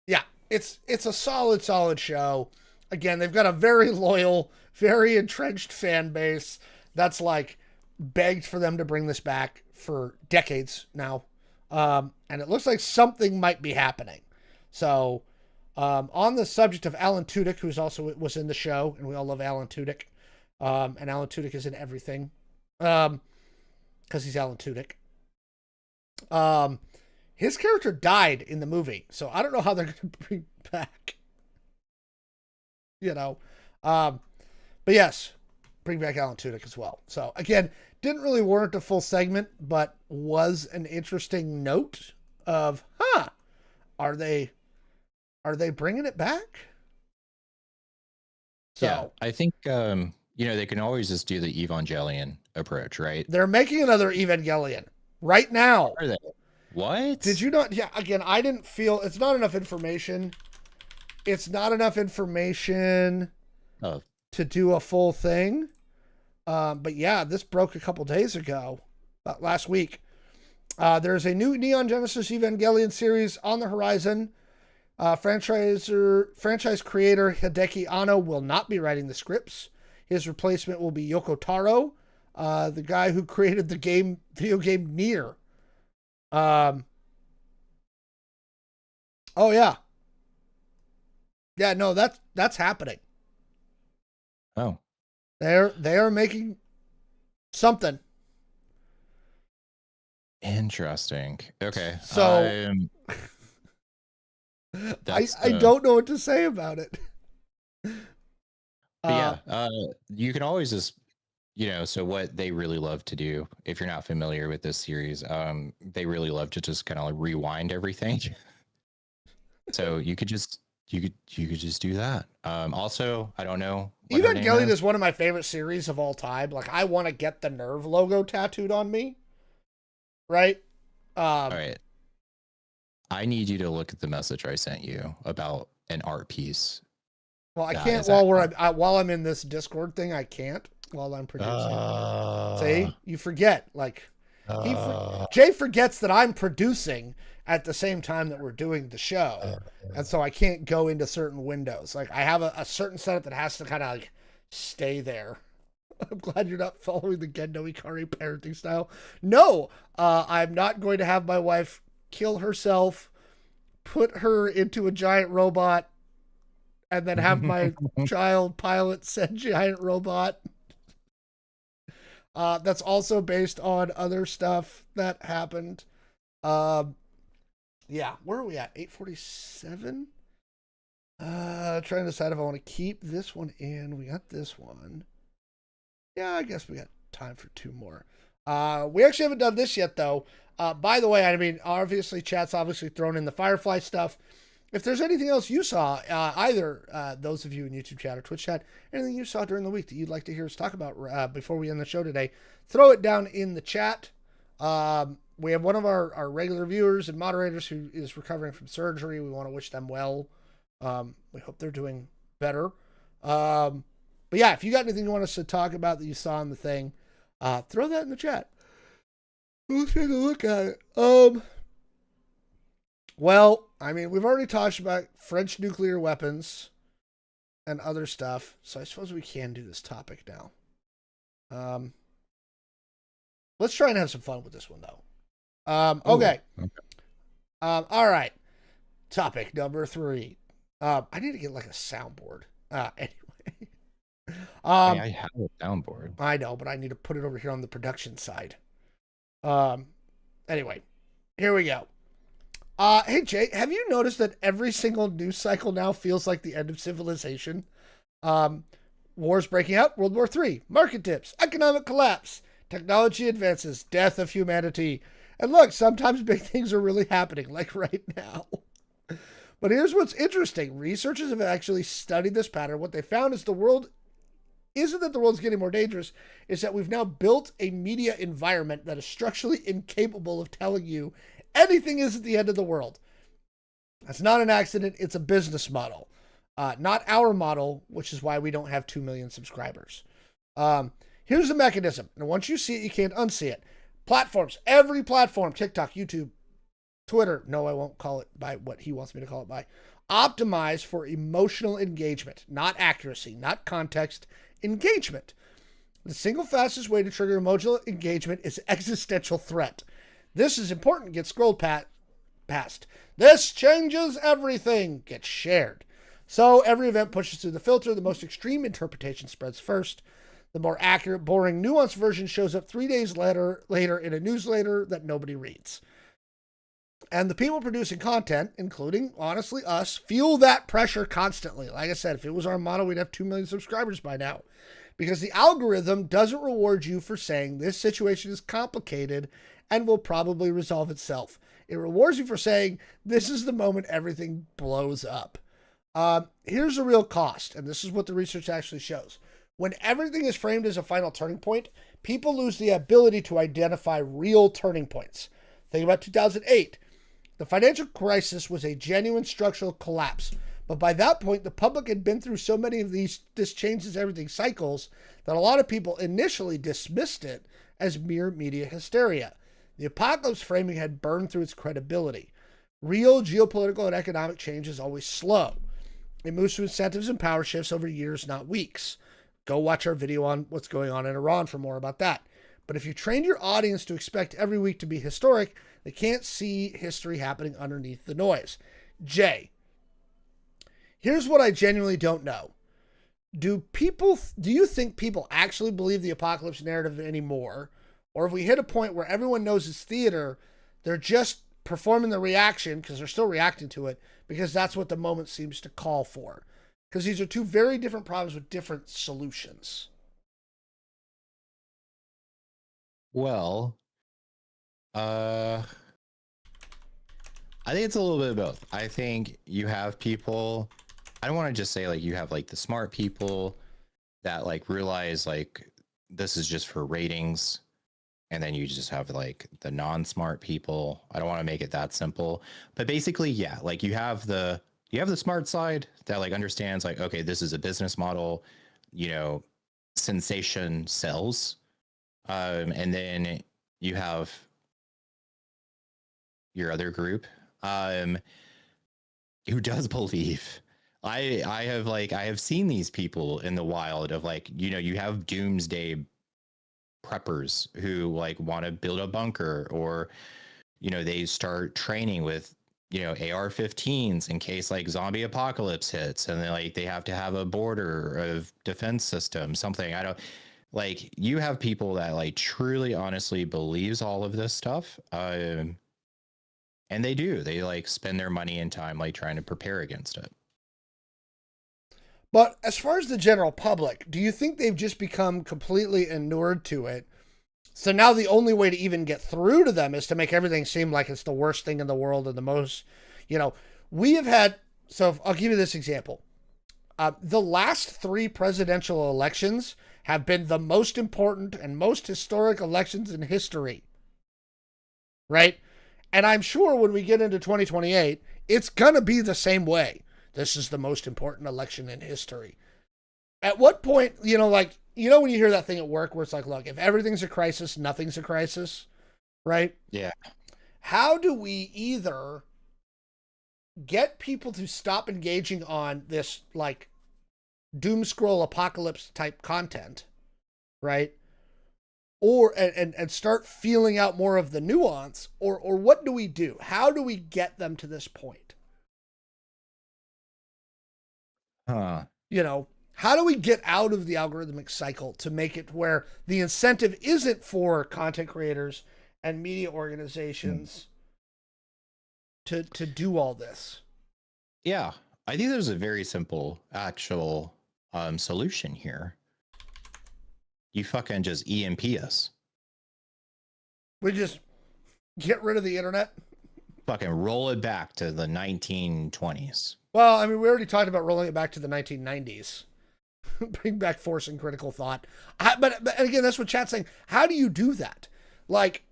Speaker 1: Yeah, it's a solid show. Again, they've got a very loyal, very entrenched fan base that's like begged for them to bring this back for decades now. And it looks like something might be happening. So, on the subject of Alan Tudyk, who's also was in the show, and we all love Alan Tudyk. And Alan Tudyk is in everything. Because he's Alan Tudyk. His character died in the movie, so I don't know how they're going to bring back. But yes, bring back Alan Tudyk as well. So again, didn't really warrant a full segment, but was an interesting note of, are they bringing it back? So
Speaker 2: yeah, I think they can always just do the Evangelion approach, right?
Speaker 1: They're making another Evangelion right now.
Speaker 2: Are they? What?
Speaker 1: Did you not? Yeah, again, I didn't feel it's not enough information. It's not enough information to do a full thing. But yeah, this broke a couple days ago, last week. There's a new Neon Genesis Evangelion series on the horizon. Franchise creator Hideki Anno will not be writing the scripts. His replacement will be Yoko Taro, the guy who created the video game Nier. Oh yeah. Yeah, no, that's happening.
Speaker 2: Oh.
Speaker 1: They are making something.
Speaker 2: Interesting. Okay.
Speaker 1: So I don't know what to say about it.
Speaker 2: You can always just, so what they really love to do, if you're not familiar with this series, they really love to just kind of like rewind everything. So you could just do that. Also, I don't know.
Speaker 1: Evangelion is one of my favorite series of all time. Like, I want to get the Nerve logo tattooed on me. Right?
Speaker 2: All right. I need you to look at the message I sent you about an art piece.
Speaker 1: Well, I can't while I'm in this Discord thing. I can't while I'm producing. See, you forget. Like, Jay forgets that I'm producing at the same time that we're doing the show, and so I can't go into certain windows. Like, I have a certain setup that has to kind of like stay there. I'm glad you're not following the Gendo Ikari parenting style. No, I'm not going to have my wife kill herself, put her into a giant robot, and then have my child pilot said giant robot. That's also based on other stuff that happened. Yeah, where are we at? 8:47. Trying to decide if I want to keep this one in. We got this one. Yeah, I guess we got time for two more. We actually haven't done this yet, though. By the way, I mean, obviously, chat's obviously thrown in the Firefly stuff. If there's anything else you saw, either those of you in YouTube chat or Twitch chat, anything you saw during the week that you'd like to hear us talk about before we end the show today, throw it down in the chat. We have one of our regular viewers and moderators who is recovering from surgery. We want to wish them well. We hope they're doing better. But yeah, if you got anything you want us to talk about that you saw in the thing, throw that in the chat. We'll take a look at it. Well, I mean, we've already talked about French nuclear weapons and other stuff, so I suppose we can do this topic now. Let's try and have some fun with this one, though. Okay. All right. Topic number 3. I need to get like a soundboard. Anyway.
Speaker 2: I have a soundboard.
Speaker 1: I know, but I need to put it over here on the production side. Anyway, here we go. Hey Jay, have you noticed that every single news cycle now feels like the end of civilization? Wars breaking out, World War III, market dips, economic collapse, technology advances, death of humanity. And look, sometimes big things are really happening, like right now. But here's what's interesting. Researchers have actually studied this pattern. What they found is the world isn't that the world's getting more dangerous, is that we've now built a media environment that is structurally incapable of telling you anything is at the end of the world. That's not an accident. It's a business model. Not our model, which is why we don't have 2 million subscribers. Here's the mechanism. And once you see it, you can't unsee it. Platforms. Every platform. TikTok, YouTube, Twitter. No, I won't call it by what he wants me to call it by. Optimize for emotional engagement. Not accuracy. Not context. Engagement. The single fastest way to trigger emotional engagement is existential threat. This is important. Get scrolled past. This changes everything. Gets shared. So every event pushes through the filter. The most extreme interpretation spreads first. The more accurate, boring, nuanced version shows up 3 days later in a newsletter that nobody reads. And the people producing content, including, honestly, us, feel that pressure constantly. Like I said, if it was our model, we'd have 2 million subscribers by now. Because the algorithm doesn't reward you for saying this situation is complicated and will probably resolve itself. It rewards you for saying this is the moment everything blows up. Here's the real cost, and this is what the research actually shows. When everything is framed as a final turning point, people lose the ability to identify real turning points. Think about 2008. The financial crisis was a genuine structural collapse. But by that point, the public had been through so many of these this changes everything cycles that a lot of people initially dismissed it as mere media hysteria. The apocalypse framing had burned through its credibility. Real geopolitical and economic change is always slow. It moves through incentives and power shifts over years, not weeks. Go watch our video on what's going on in Iran for more about that. But if you train your audience to expect every week to be historic, they can't see history happening underneath the noise. Jay, here's what I genuinely don't know. Do you think people actually believe the apocalypse narrative anymore? Or if we hit a point where everyone knows it's theater, they're just performing the reaction because they're still reacting to it because that's what the moment seems to call for. Because these are two very different problems with different solutions.
Speaker 2: Well, I think it's a little bit of both. I think you have people, I don't want to just say like you have like the smart people that like realize like this is just for ratings. And then you just have like the non-smart people. I don't want to make it that simple, but basically, yeah, like you have the smart side that like understands like, okay, this is a business model, sensation sells. And then you have your other group, who does believe. I have seen these people in the wild of like, you have doomsday preppers who like want to build a bunker, or they start training with AR-15s in case like zombie apocalypse hits, and then like they have to have a border of defense system, something. I don't like you have people that like truly honestly believes all of this stuff. And they like spend their money and time like trying to prepare against it.
Speaker 1: But as far as the general public, do you think they've just become completely inured to it? So now the only way to even get through to them is to make everything seem like it's the worst thing in the world and the most, we have had. So I'll give you this example. The last 3 presidential elections have been the most important and most historic elections in history. Right? And I'm sure when we get into 2028, it's going to be the same way. This is the most important election in history. At what point, when you hear that thing at work where it's like, look, if everything's a crisis, nothing's a crisis, right?
Speaker 2: Yeah.
Speaker 1: How do we either get people to stop engaging on this like doom scroll apocalypse type content, right? Or and start feeling out more of the nuance, or what do we do? How do we get them to this point? How do we get out of the algorithmic cycle to make it where the incentive isn't for content creators and media organizations to do all this?
Speaker 2: Yeah, I think there's a very simple actual solution here. You fucking just EMP us.
Speaker 1: We just get rid of the internet?
Speaker 2: Fucking roll it back to the 1920s.
Speaker 1: Well, I mean, we already talked about rolling it back to the 1990s. Bring back force and critical thought. But again, that's what chat's saying. How do you do that? Like,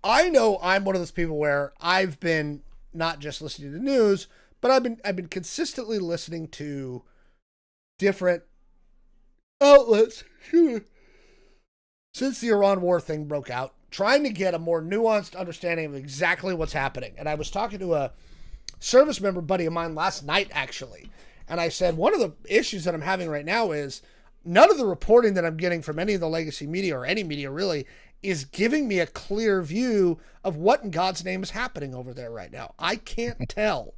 Speaker 1: I know I'm one of those people where I've been not just listening to the news, but I've been consistently listening to different outlets since the Iran war thing broke out, trying to get a more nuanced understanding of exactly what's happening. And I was talking to a service member buddy of mine last night, actually. And I said, one of the issues that I'm having right now is none of the reporting that I'm getting from any of the legacy media or any media really is giving me a clear view of what in God's name is happening over there right now. I can't tell,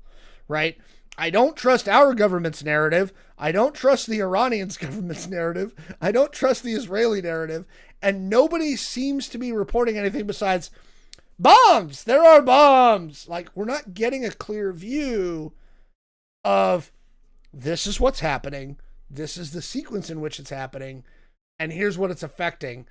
Speaker 1: right? I don't trust our government's narrative. I don't trust the Iranians' government's narrative. I don't trust the Israeli narrative. And nobody seems to be reporting anything besides bombs. There are bombs. Like, we're not getting a clear view of this is what's happening. This is the sequence in which it's happening. And here's what it's affecting,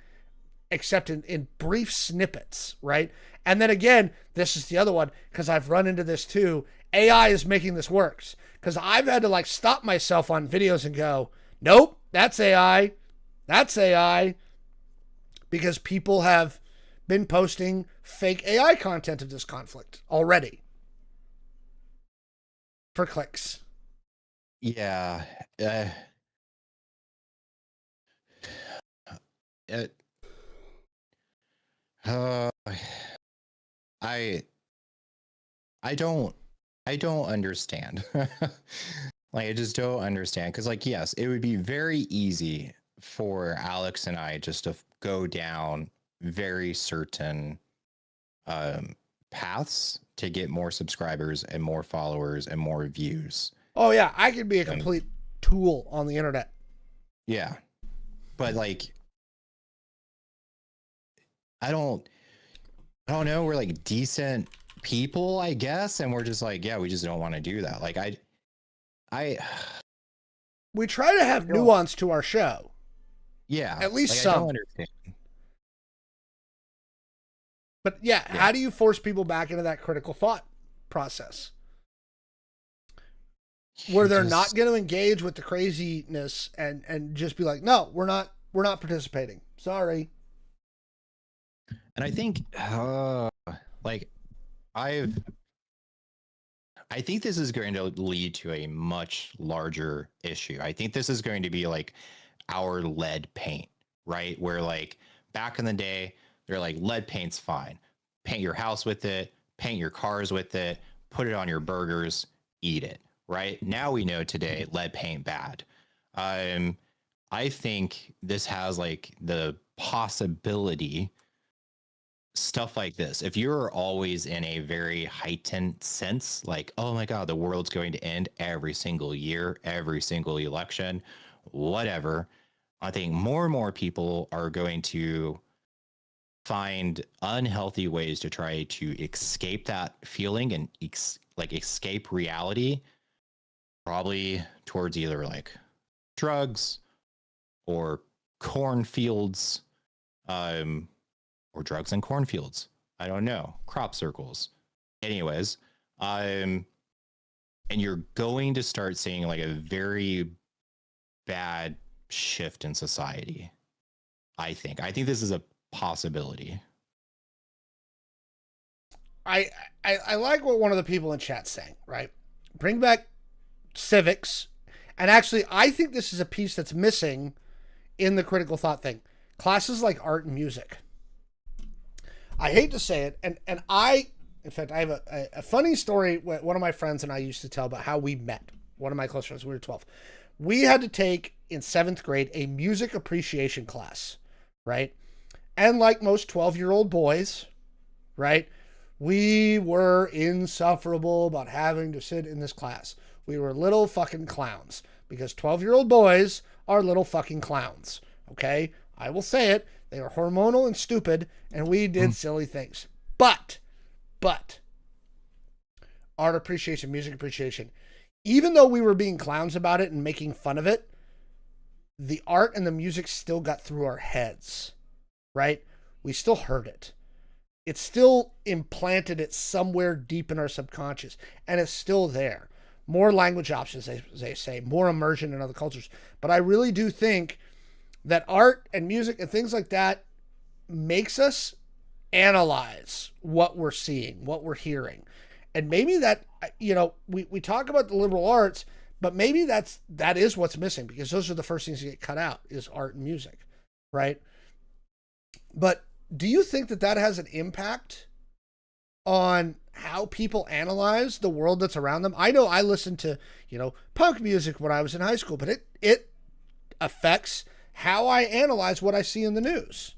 Speaker 1: except in brief snippets, right? And then again, this is the other one, because I've run into this too. AI is making this worse, because I've had to like stop myself on videos and go, nope, that's AI. That's AI. Because people have been posting fake AI content of this conflict already for clicks.
Speaker 2: Yeah. I don't understand. Like, I just don't understand. Because, like, yes, it would be very easy for Alex and I just to go down very certain paths to get more subscribers and more followers and more views.
Speaker 1: Oh, yeah. I could be a complete tool on the internet.
Speaker 2: Yeah. But, like, I don't know. We're like decent people, I guess, and we're just like, yeah, we just don't want to do that. Like,
Speaker 1: we try to have nuance to our show.
Speaker 2: Yeah,
Speaker 1: at least
Speaker 2: like,
Speaker 1: some.
Speaker 2: I don't understand.
Speaker 1: But yeah, how do you force people back into that critical thought process where they're not going to engage with the craziness and just be like, no, we're not participating. Sorry.
Speaker 2: And I think, like, I think this is going to lead to a much larger issue. I think this is going to be like our lead paint, right? Where, like, back in the day, they're like, lead paint's fine. Paint your house with it, paint your cars with it, put it on your burgers, eat it, right? Now we know today, lead paint bad. I think this has like the possibility, stuff like this. If you're always in a very heightened sense, like, oh my God, the world's going to end every single year, every single election, whatever. I think more and more people are going to find unhealthy ways to try to escape that feeling and escape reality, probably towards either like drugs or cornfields, or drugs and cornfields. I don't know, crop circles. Anyways, and you're going to start seeing like a very bad shift in society. I think this is a possibility.
Speaker 1: I like what one of the people in chat's saying, right? Bring back civics. And actually, I think this is a piece that's missing in the critical thought thing. Classes like art and music. I hate to say it, and in fact, I have a funny story. One of my friends and I used to tell about how we met. One of my close friends, we were 12. We had to take in 7th grade a music appreciation class, right? And like most 12-year-old boys, right, we were insufferable about having to sit in this class. We were little fucking clowns because 12-year-old boys are little fucking clowns, okay? I will say it. They were hormonal and stupid, and we did silly things. But, art appreciation, music appreciation, even though we were being clowns about it and making fun of it, the art and the music still got through our heads, right? We still heard it. It still implanted it somewhere deep in our subconscious, and it's still there. More language options, they say, more immersion in other cultures. But I really do think that art and music and things like that makes us analyze what we're seeing, what we're hearing. And maybe that, we talk about the liberal arts, but maybe that is what's missing, because those are the first things to get cut out is art and music, right? But do you think that has an impact on how people analyze the world that's around them? I know I listened to, punk music when I was in high school, but it affects how I analyze what I see in the news.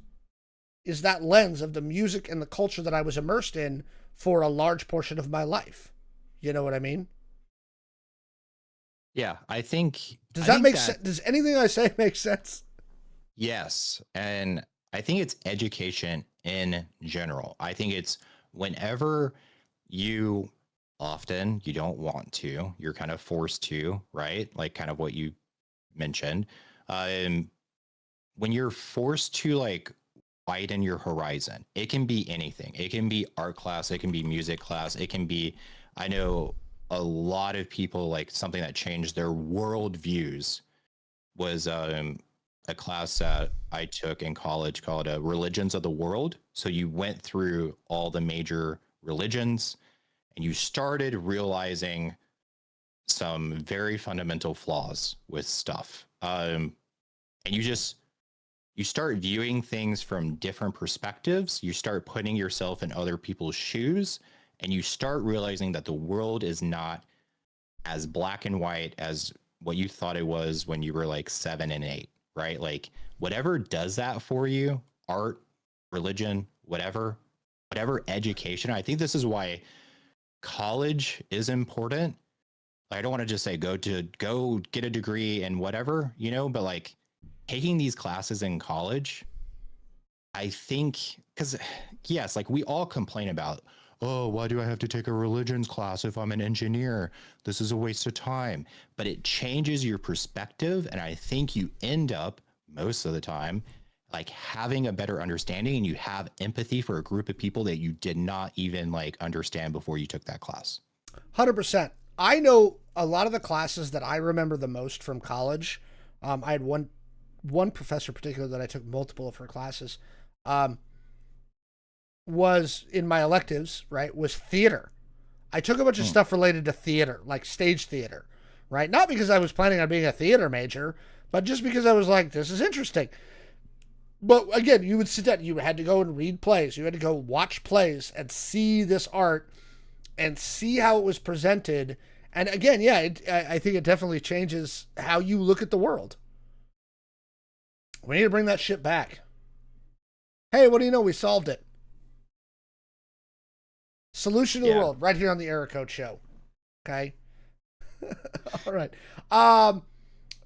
Speaker 1: Is that lens of the music and the culture that I was immersed in for a large portion of my life. You know what I mean?
Speaker 2: Yeah, I think.
Speaker 1: Does that make sense? Does anything I say make sense?
Speaker 2: Yes. And I think it's education in general. I think it's whenever you don't want to, you're kind of forced to, right? Like kind of what you mentioned. When you're forced to like widen your horizon, it can be anything. It can be art class, it can be music class, it can be, I know a lot of people, like something that changed their world views was a class that I took in college called Religions of the World. So you went through all the major religions and you started realizing some very fundamental flaws with stuff. And you start viewing things from different perspectives. You start putting yourself in other people's shoes, and you start realizing that the world is not as black and white as what you thought it was when you were like 7 and 8, right? Like whatever does that for you, art, religion, whatever education. I think this is why college is important. I don't want to just say go get a degree and whatever, but like taking these classes in college, I think, because yes, like we all complain about, oh, why do I have to take a religions class if I'm an engineer? This is a waste of time. But it changes your perspective. And I think you end up most of the time like having a better understanding, and you have empathy for a group of people that you did not even like understand before you took that class.
Speaker 1: 100%. I know a lot of the classes that I remember the most from college. I had one professor in particular that I took multiple of her classes, was in my electives, right, was theater. I took a bunch of stuff related to theater, like stage theater, right? Not because I was planning on being a theater major, but just because I was like, this is interesting. But again, you would sit down, you had to go and read plays. You had to go watch plays and see this art and see how it was presented. And again, yeah, I think it definitely changes how you look at the world. We need to bring that shit back. Hey, what do you know? We solved it. Solution to the world, right here on the Error Code Show. Okay? All right.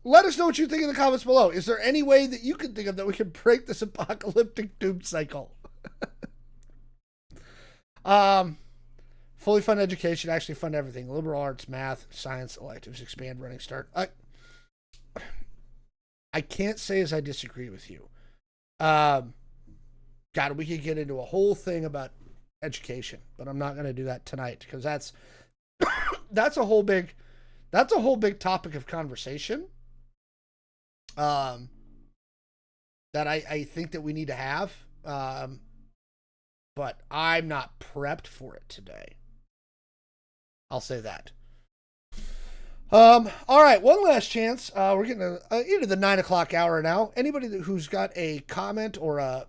Speaker 1: let us know what you think in the comments below. Is there any way that you can think of that we can break this apocalyptic doom cycle? Fully fund education, actually fund everything. Liberal arts, math, science, electives, expand running start. I can't say as I disagree with you. God, we could get into a whole thing about education, but I'm not going to do that tonight because that's a whole big topic of conversation. That I think that we need to have. But I'm not prepped for it today. I'll say that. All right, one last chance. We're getting into the 9 o'clock hour now. Anybody who's got a comment or a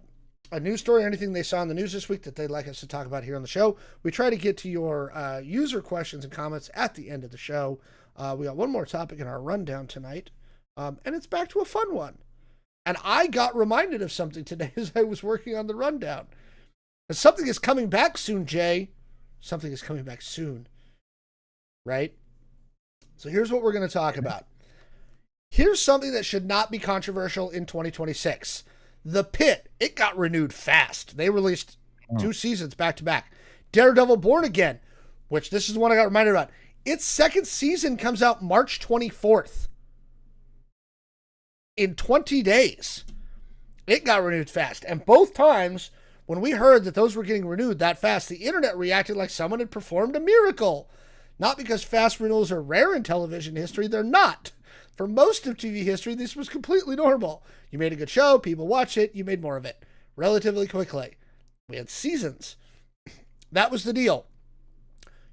Speaker 1: news story or anything they saw in the news this week that they'd like us to talk about here on the show, we try to get to your user questions and comments at the end of the show. We got one more topic in our rundown tonight, and it's back to a fun one. And I got reminded of something today as I was working on the rundown. And something is coming back soon, Jay. Something is coming back soon. Right? So here's what we're going to talk about. Here's something that should not be controversial in 2026. The Pitt, it got renewed fast. They released 2 seasons back to back. Daredevil Born Again, which this is the one I got reminded about. Its 2nd season comes out March 24th. In 20 days. It got renewed fast. And both times, when we heard that those were getting renewed that fast, the internet reacted like someone had performed a miracle. Not because fast renewals are rare in television history. They're not. For most of TV history, this was completely normal. You made a good show, people watched it, you made more of it relatively quickly. We had seasons. That was the deal.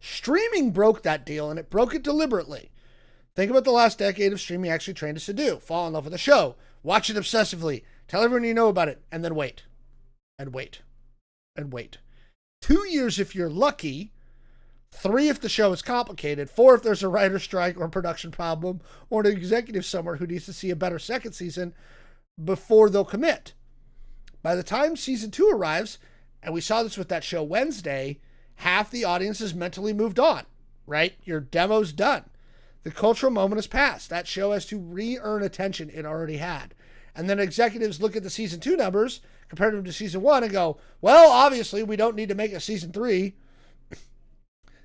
Speaker 1: Streaming broke that deal, and it broke it deliberately. Think about the last decade of streaming actually trained us to do. Fall in love with a show, watch it obsessively, tell everyone you know about it, and then wait. And wait. And wait. 2 years if you're lucky. 3 if the show is complicated. 4 if there's a writer's strike or a production problem or an executive somewhere who needs to see a better 2nd season before they'll commit. By the time season 2 arrives, and we saw this with that show Wednesday, half the audience has mentally moved on, right? Your demo's done. The cultural moment has passed. That show has to re-earn attention it already had. And then executives look at the season 2 numbers, compare them to season 1 and go, well, obviously we don't need to make a season 3.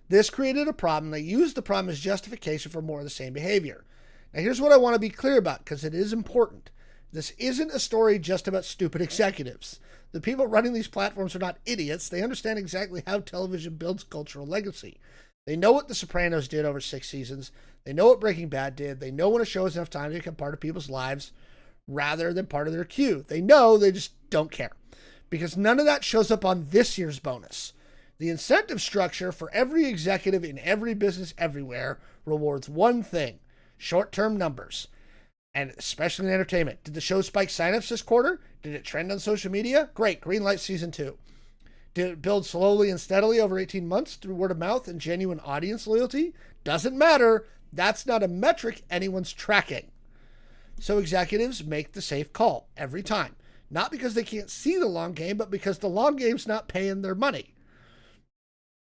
Speaker 1: This created a problem. They used the problem as justification for more of the same behavior. Now, here's what I want to be clear about, because it is important. This isn't a story just about stupid executives. The people running these platforms are not idiots. They understand exactly how television builds cultural legacy. They know what The Sopranos did over 6 seasons. They know what Breaking Bad did. They know when a show has enough time to become part of people's lives rather than part of their queue. They know, they just don't care. Because none of that shows up on this year's bonus. The incentive structure for every executive in every business everywhere rewards one thing: short-term numbers. And especially in entertainment. Did the show spike signups this quarter? Did it trend on social media? Great, greenlight season 2. Did it build slowly and steadily over 18 months through word of mouth and genuine audience loyalty? Doesn't matter. That's not a metric anyone's tracking. So executives make the safe call every time. Not because they can't see the long game, but because the long game's not paying their money.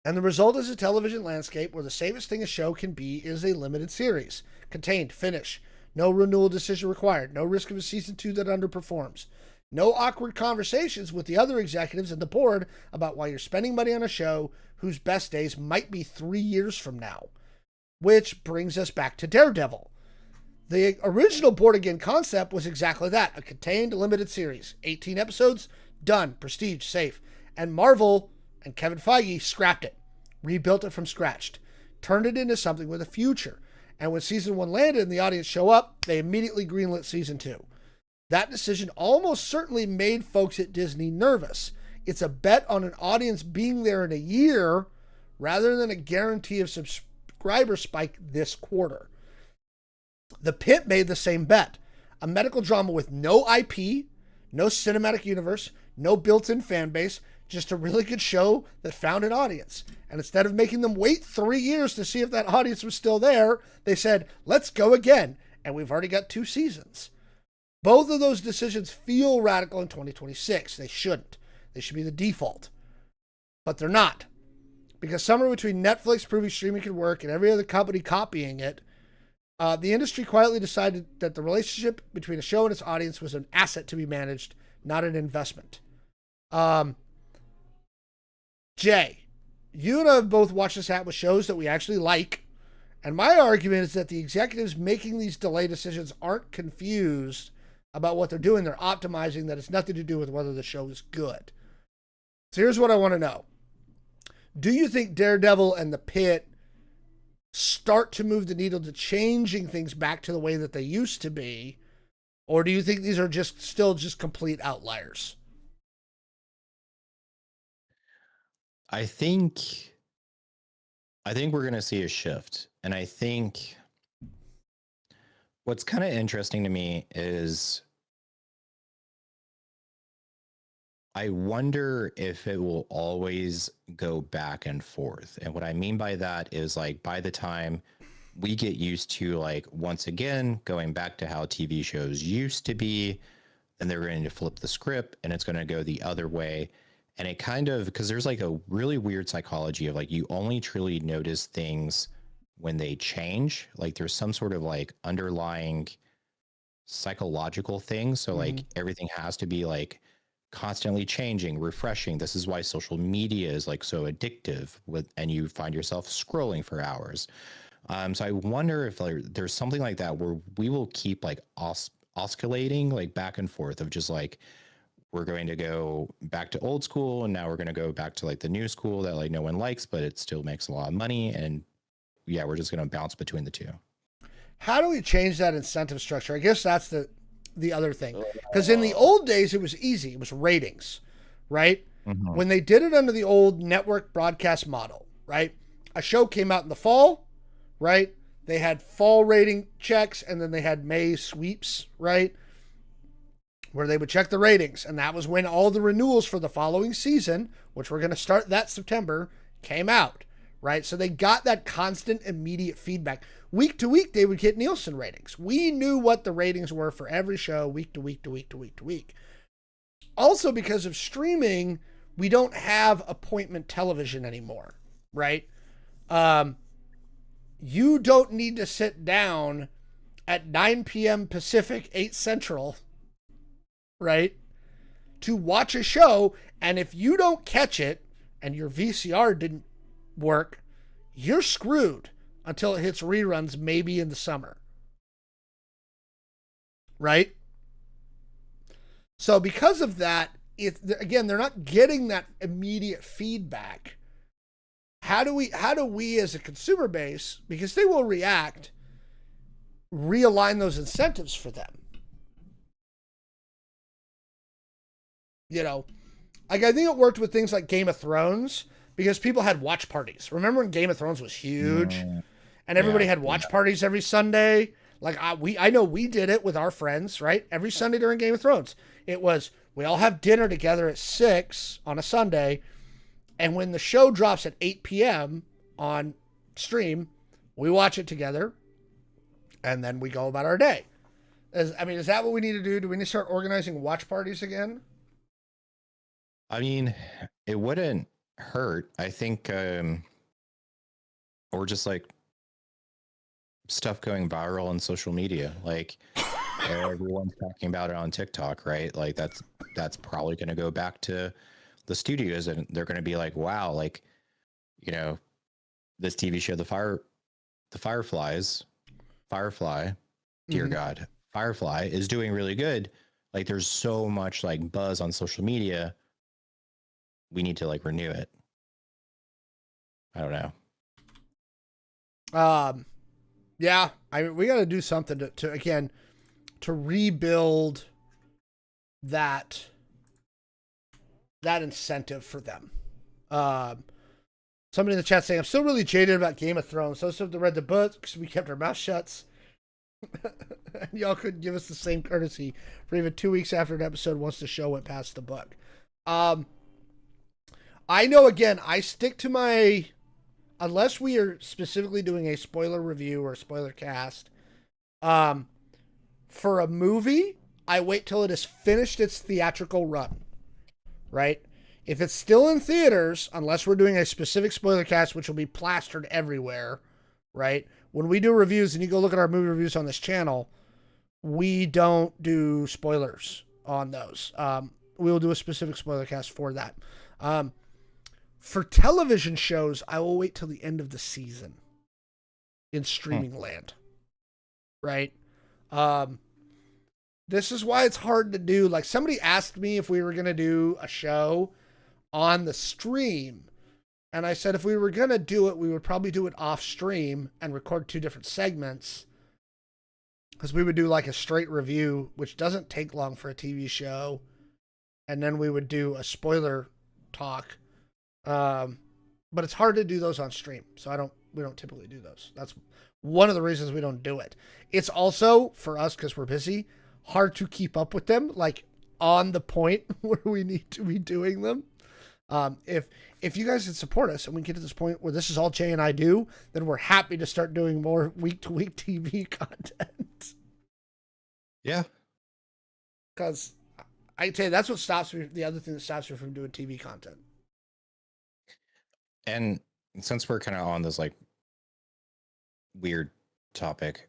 Speaker 1: And the result is a television landscape where the safest thing a show can be is a limited series. Contained, finish. No renewal decision required. No risk of a season 2 that underperforms. No awkward conversations with the other executives and the board about why you're spending money on a show whose best days might be 3 years from now. Which brings us back to Daredevil. The original Board Again concept was exactly that. A contained, limited series. 18 episodes, done. Prestige, safe. And Marvel and Kevin Feige scrapped it. Rebuilt it from scratch. Turned it into something with a future. And when season 1 landed and the audience show up, they immediately greenlit season 2. That decision almost certainly made folks at Disney nervous. It's a bet on an audience being there in a year rather than a guarantee of subscriber spike this quarter. The Pitt made the same bet. A medical drama with no IP, no cinematic universe, no built-in fan base, just a really good show that found an audience. And instead of making them wait 3 years to see if that audience was still there, they said, let's go again. And we've already got 2 seasons. Both of those decisions feel radical in 2026. They shouldn't. They should be the default. But they're not. Because somewhere between Netflix proving streaming can work and every other company copying it, The industry quietly decided that the relationship between a show and its audience was an asset to be managed, not an investment. Jay, you and I have both watched this happen with shows that we actually like. And my argument is that the executives making these delay decisions aren't confused about what they're doing. They're optimizing, that it's nothing to do with whether the show is good. So here's what I want to know. Do you think Daredevil and the Pitt start to move the needle to changing things back to the way that they used to be? Or do you think these are still complete outliers?
Speaker 2: I think we're going to see a shift. And I think what's kind of interesting to me is I wonder if it will always go back and forth. And what I mean by that is, like, by the time we get used to, like, once again, going back to how TV shows used to be, then they're going to flip the script and it's going to go the other way. And it kind of, because there's like a really weird psychology of, like, you only truly notice things when they change. Like, there's some sort of like underlying psychological thing. So like everything has to be like constantly changing, refreshing. This is why social media is like so addictive and you find yourself scrolling for hours. So I wonder if there's something like that where we will keep like oscillating like back and forth of just like, we're going to go back to old school and now we're going to go back to like the new school that like no one likes, but it still makes a lot of money. And yeah, we're just going to bounce between the two.
Speaker 1: How do we change that incentive structure? I guess that's the other thing. Because in the old days, it was easy. It was ratings, right? Mm-hmm. When they did it under the old network broadcast model, right? A show came out in the fall, right? They had fall rating checks and then they had May sweeps, right? Where they would check the ratings. And that was when all the renewals for the following season, which we're going to start that September, came out, right? So they got that constant immediate feedback. Week to week, they would get Nielsen ratings. We knew what the ratings were for every show week to week to week to week to week. Also, because of streaming, we don't have appointment television anymore, right? You don't need to sit down at 9 p.m. Pacific, 8 Central, right, to watch a show. And if you don't catch it and your VCR didn't work, you're screwed until it hits reruns, maybe in the summer. Right? So because of that, again, they're not getting that immediate feedback. How do we as a consumer base, because they will react, realign those incentives for them? You know, like I think it worked with things like Game of Thrones because people had watch parties. Remember when Game of Thrones was huge and everybody had watch parties every Sunday? Like I know we did it with our friends, right? Every Sunday during Game of Thrones. It was, we all have dinner together at 6 on a Sunday. And when the show drops at 8 p.m. on stream, we watch it together and then we go about our day. Is that what we need to do? Do we need to start organizing watch parties again?
Speaker 2: I mean, it wouldn't hurt. I think, or just like stuff going viral on social media. Like everyone's talking about it on TikTok, right? Like that's probably going to go back to the studios and they're going to be like, wow, like, you know, this TV show, Firefly, dear God, Firefly is doing really good. Like there's so much like buzz on social media. We need to like renew it. I don't know.
Speaker 1: Yeah, we got to do something to rebuild that incentive for them. Somebody in the chat saying, I'm still really jaded about Game of Thrones. Those of us read the book because we kept our mouth shut. And y'all couldn't give us the same courtesy for even 2 weeks after an episode once the show went past the book. I know, again, I stick to my, unless we are specifically doing a spoiler review or spoiler cast, for a movie, I wait till it has finished its theatrical run, right? If it's still in theaters, unless we're doing a specific spoiler cast, which will be plastered everywhere, right? when we do reviews, and you go look at our movie reviews on this channel, we don't do spoilers on those. We will do a specific spoiler cast for that. For television shows, I will wait till the end of the season in streaming land. Right? This is why it's hard to do. Like, somebody asked me if we were going to do a show on the stream. And I said if we were going to do it, we would probably do it off stream and record 2 different segments. Because we would do like a straight review, which doesn't take long for a TV show. And then we would do a spoiler talk. But it's hard to do those on stream. So we don't typically do those. That's one of the reasons we don't do it. It's also, for us, because we're busy, hard to keep up with them, like on the point where we need to be doing them. If you guys would support us and we get to this point where this is all Jay and I do, then we're happy to start doing more week-to-week TV content.
Speaker 2: Yeah.
Speaker 1: Because I tell you, that's what stops me. The other thing that stops me from doing TV content.
Speaker 2: And since we're kind of on this like weird topic,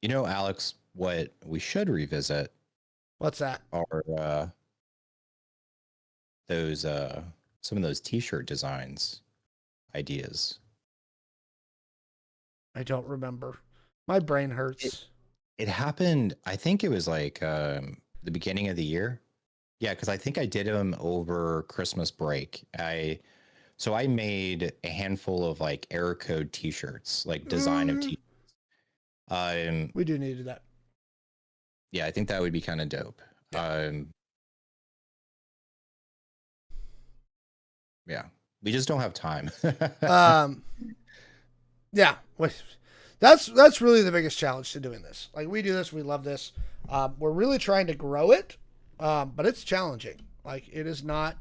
Speaker 2: Alex, what we should revisit.
Speaker 1: What's that?
Speaker 2: Are those some of those T-shirt designs ideas?
Speaker 1: I don't remember. My brain hurts.
Speaker 2: It happened. I think it was like the beginning of the year. Yeah, because I think I did them over Christmas break. So I made a handful of like error code T-shirts, like design of T-shirts.
Speaker 1: We do need that.
Speaker 2: Yeah, I think that would be kind of dope. Yeah, we just don't have time.
Speaker 1: Yeah, that's really the biggest challenge to doing this. Like, we do this, we love this. We're really trying to grow it, but it's challenging. Like, it is not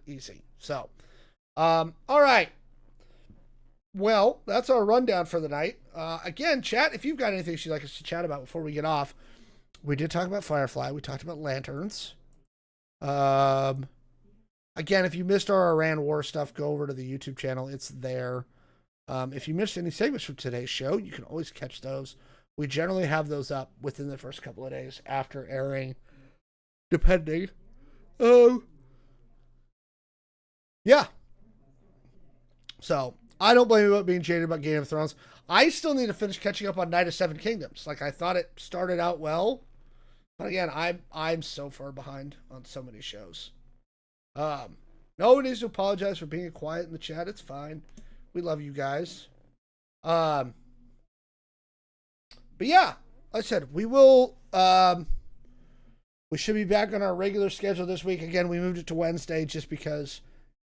Speaker 1: easy. So, all right. Well, that's our rundown for the night. Again, chat, if you've got anything you'd like us to chat about before we get off. We did talk about Firefly. We talked about lanterns. Again, if you missed our Iran war stuff, go over to the YouTube channel. It's there. If you missed any segments from today's show, you can always catch those. We generally have those up within the first couple of days after airing, depending. Yeah. So, I don't blame you about being jaded about Game of Thrones. I still need to finish catching up on Night of Seven Kingdoms. Like, I thought it started out well, but again, I'm so far behind on so many shows. No one needs to apologize for being quiet in the chat. It's fine. We love you guys. But yeah, like I said, we will. We should be back on our regular schedule this week. Again, we moved it to Wednesday just because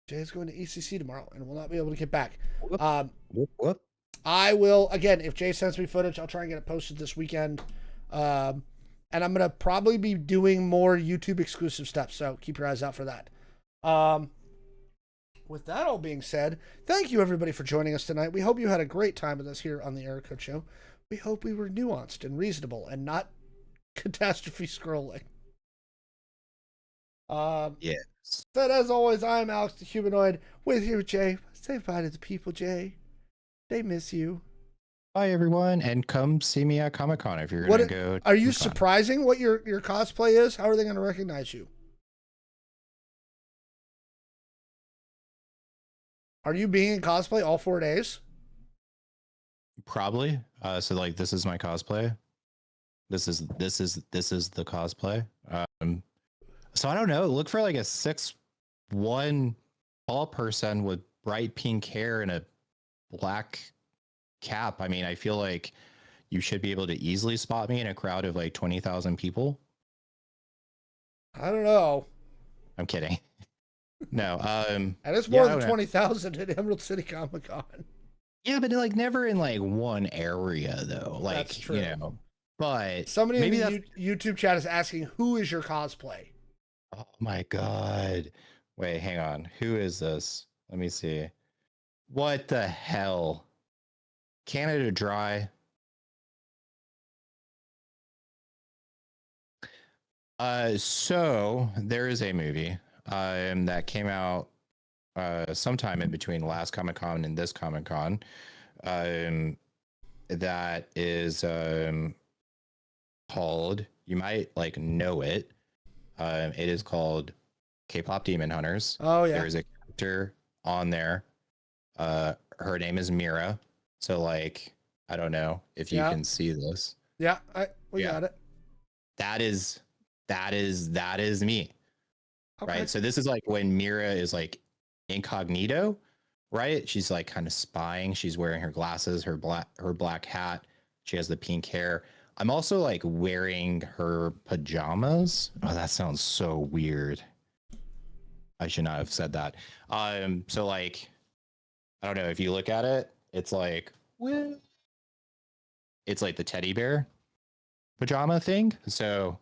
Speaker 1: Jay's going to ECC tomorrow and will not be able to get back.
Speaker 2: What?
Speaker 1: I will, again, if Jay sends me footage, I'll try and get it posted this weekend. And I'm going to probably be doing more YouTube exclusive stuff, so keep your eyes out for that. With that all being said, thank you everybody for joining us tonight. We hope you had a great time with us here on the Error Code Show. We hope we were nuanced and reasonable and not catastrophe scrolling.
Speaker 2: Yes.
Speaker 1: But as always, I am Alex the Humanoid with you, Jay. Say bye to the people, Jay. They miss you.
Speaker 2: Bye, everyone, and come see me at Comic-Con if you're going to go.
Speaker 1: Are you surprising what your cosplay is? How are they going to recognize you? Are you being in cosplay all 4 days?
Speaker 2: Probably. So like, this is my cosplay. This is the cosplay. So I don't know. Look for like a 6'1" tall person with bright pink hair and a black cap. I mean, I feel like you should be able to easily spot me in a crowd of like 20,000 people.
Speaker 1: I don't know.
Speaker 2: I'm kidding. No.
Speaker 1: And it's more than 20,000 at Emerald City Comic Con.
Speaker 2: Yeah, but like never in like one area though. Like,
Speaker 1: that's true.
Speaker 2: You know, but
Speaker 1: somebody maybe in the YouTube chat is asking, who is your cosplay?
Speaker 2: Oh my God. Wait, hang on. Who is this? Let me see. What the hell? Canada Dry. So there is a movie that came out sometime in between last Comic Con and this Comic Con. That is called, you might like know it. It is called K-pop Demon Hunters.
Speaker 1: Oh yeah.
Speaker 2: There is a character on there. Her name is Mira. So like, I don't know if you can see this.
Speaker 1: Yeah, we got it.
Speaker 2: That is me. Okay. Right. So this is like when Mira is like incognito, right? She's like kind of spying. She's wearing her glasses, her black hat. She has the pink hair. I'm also like wearing her pajamas. Oh, that sounds so weird. I should not have said that. So like, I don't know if you look at it, it's like, well, it's like the teddy bear pajama thing. So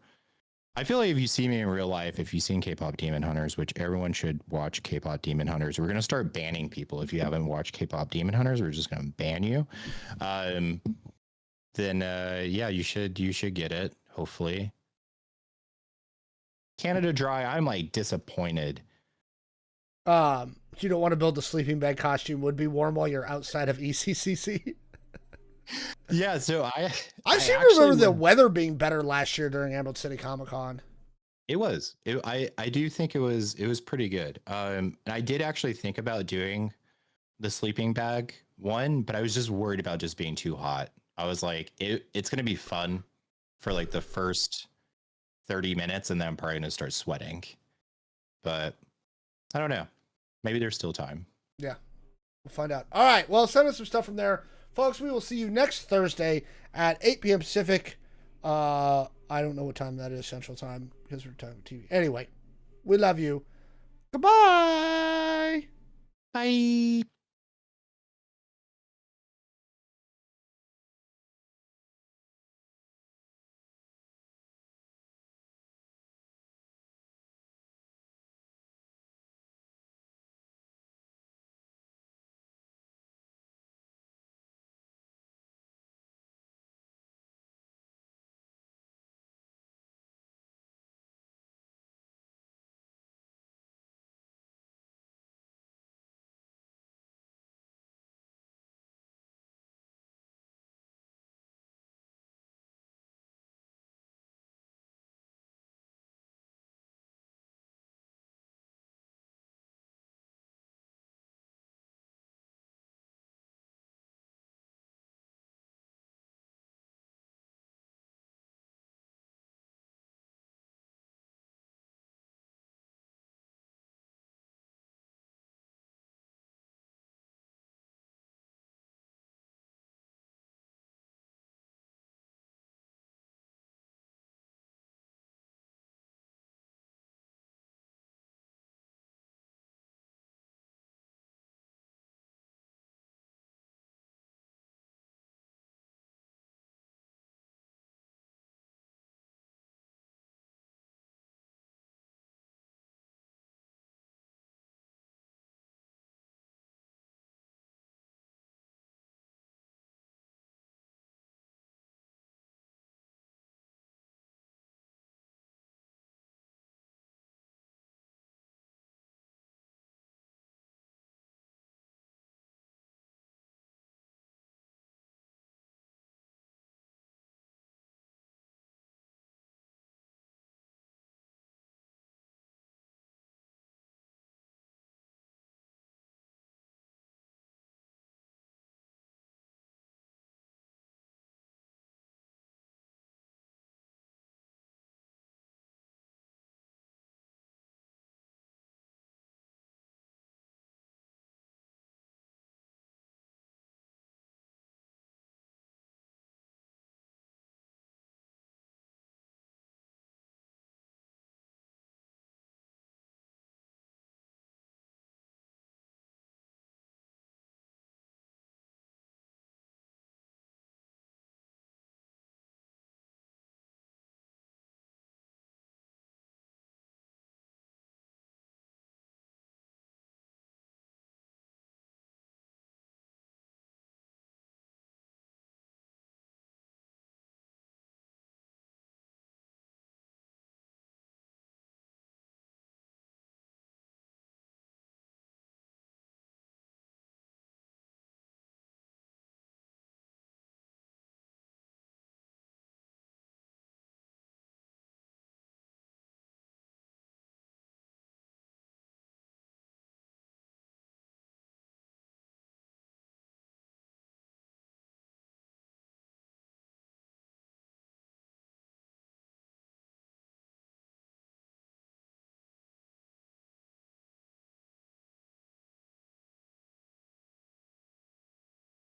Speaker 2: I feel like if you see me in real life, if you've seen K-pop Demon Hunters, which everyone should watch K-pop Demon Hunters, we're going to start banning people. If you haven't watched K-pop Demon Hunters, we're just going to ban you. Then yeah, you should get it, hopefully. Canada Dry, I'm like disappointed.
Speaker 1: You don't want to build a sleeping bag costume would be warm while you're outside of ECCC.
Speaker 2: Yeah, so
Speaker 1: I seem to remember the weather being better last year during Emerald City Comic Con.
Speaker 2: It was. I do think it was pretty good. And I did actually think about doing the sleeping bag one, but I was just worried about just being too hot. I was like, it's gonna be fun for like the first 30 minutes, and then I'm probably gonna start sweating. But I don't know. Maybe there's still time.
Speaker 1: Yeah, we'll find out. All right. Well, send us some stuff from there. Folks, we will see you next Thursday at 8 p.m. Pacific. I don't know what time that is, Central Time, because we're talking TV. Anyway, we love you. Goodbye.
Speaker 2: Bye.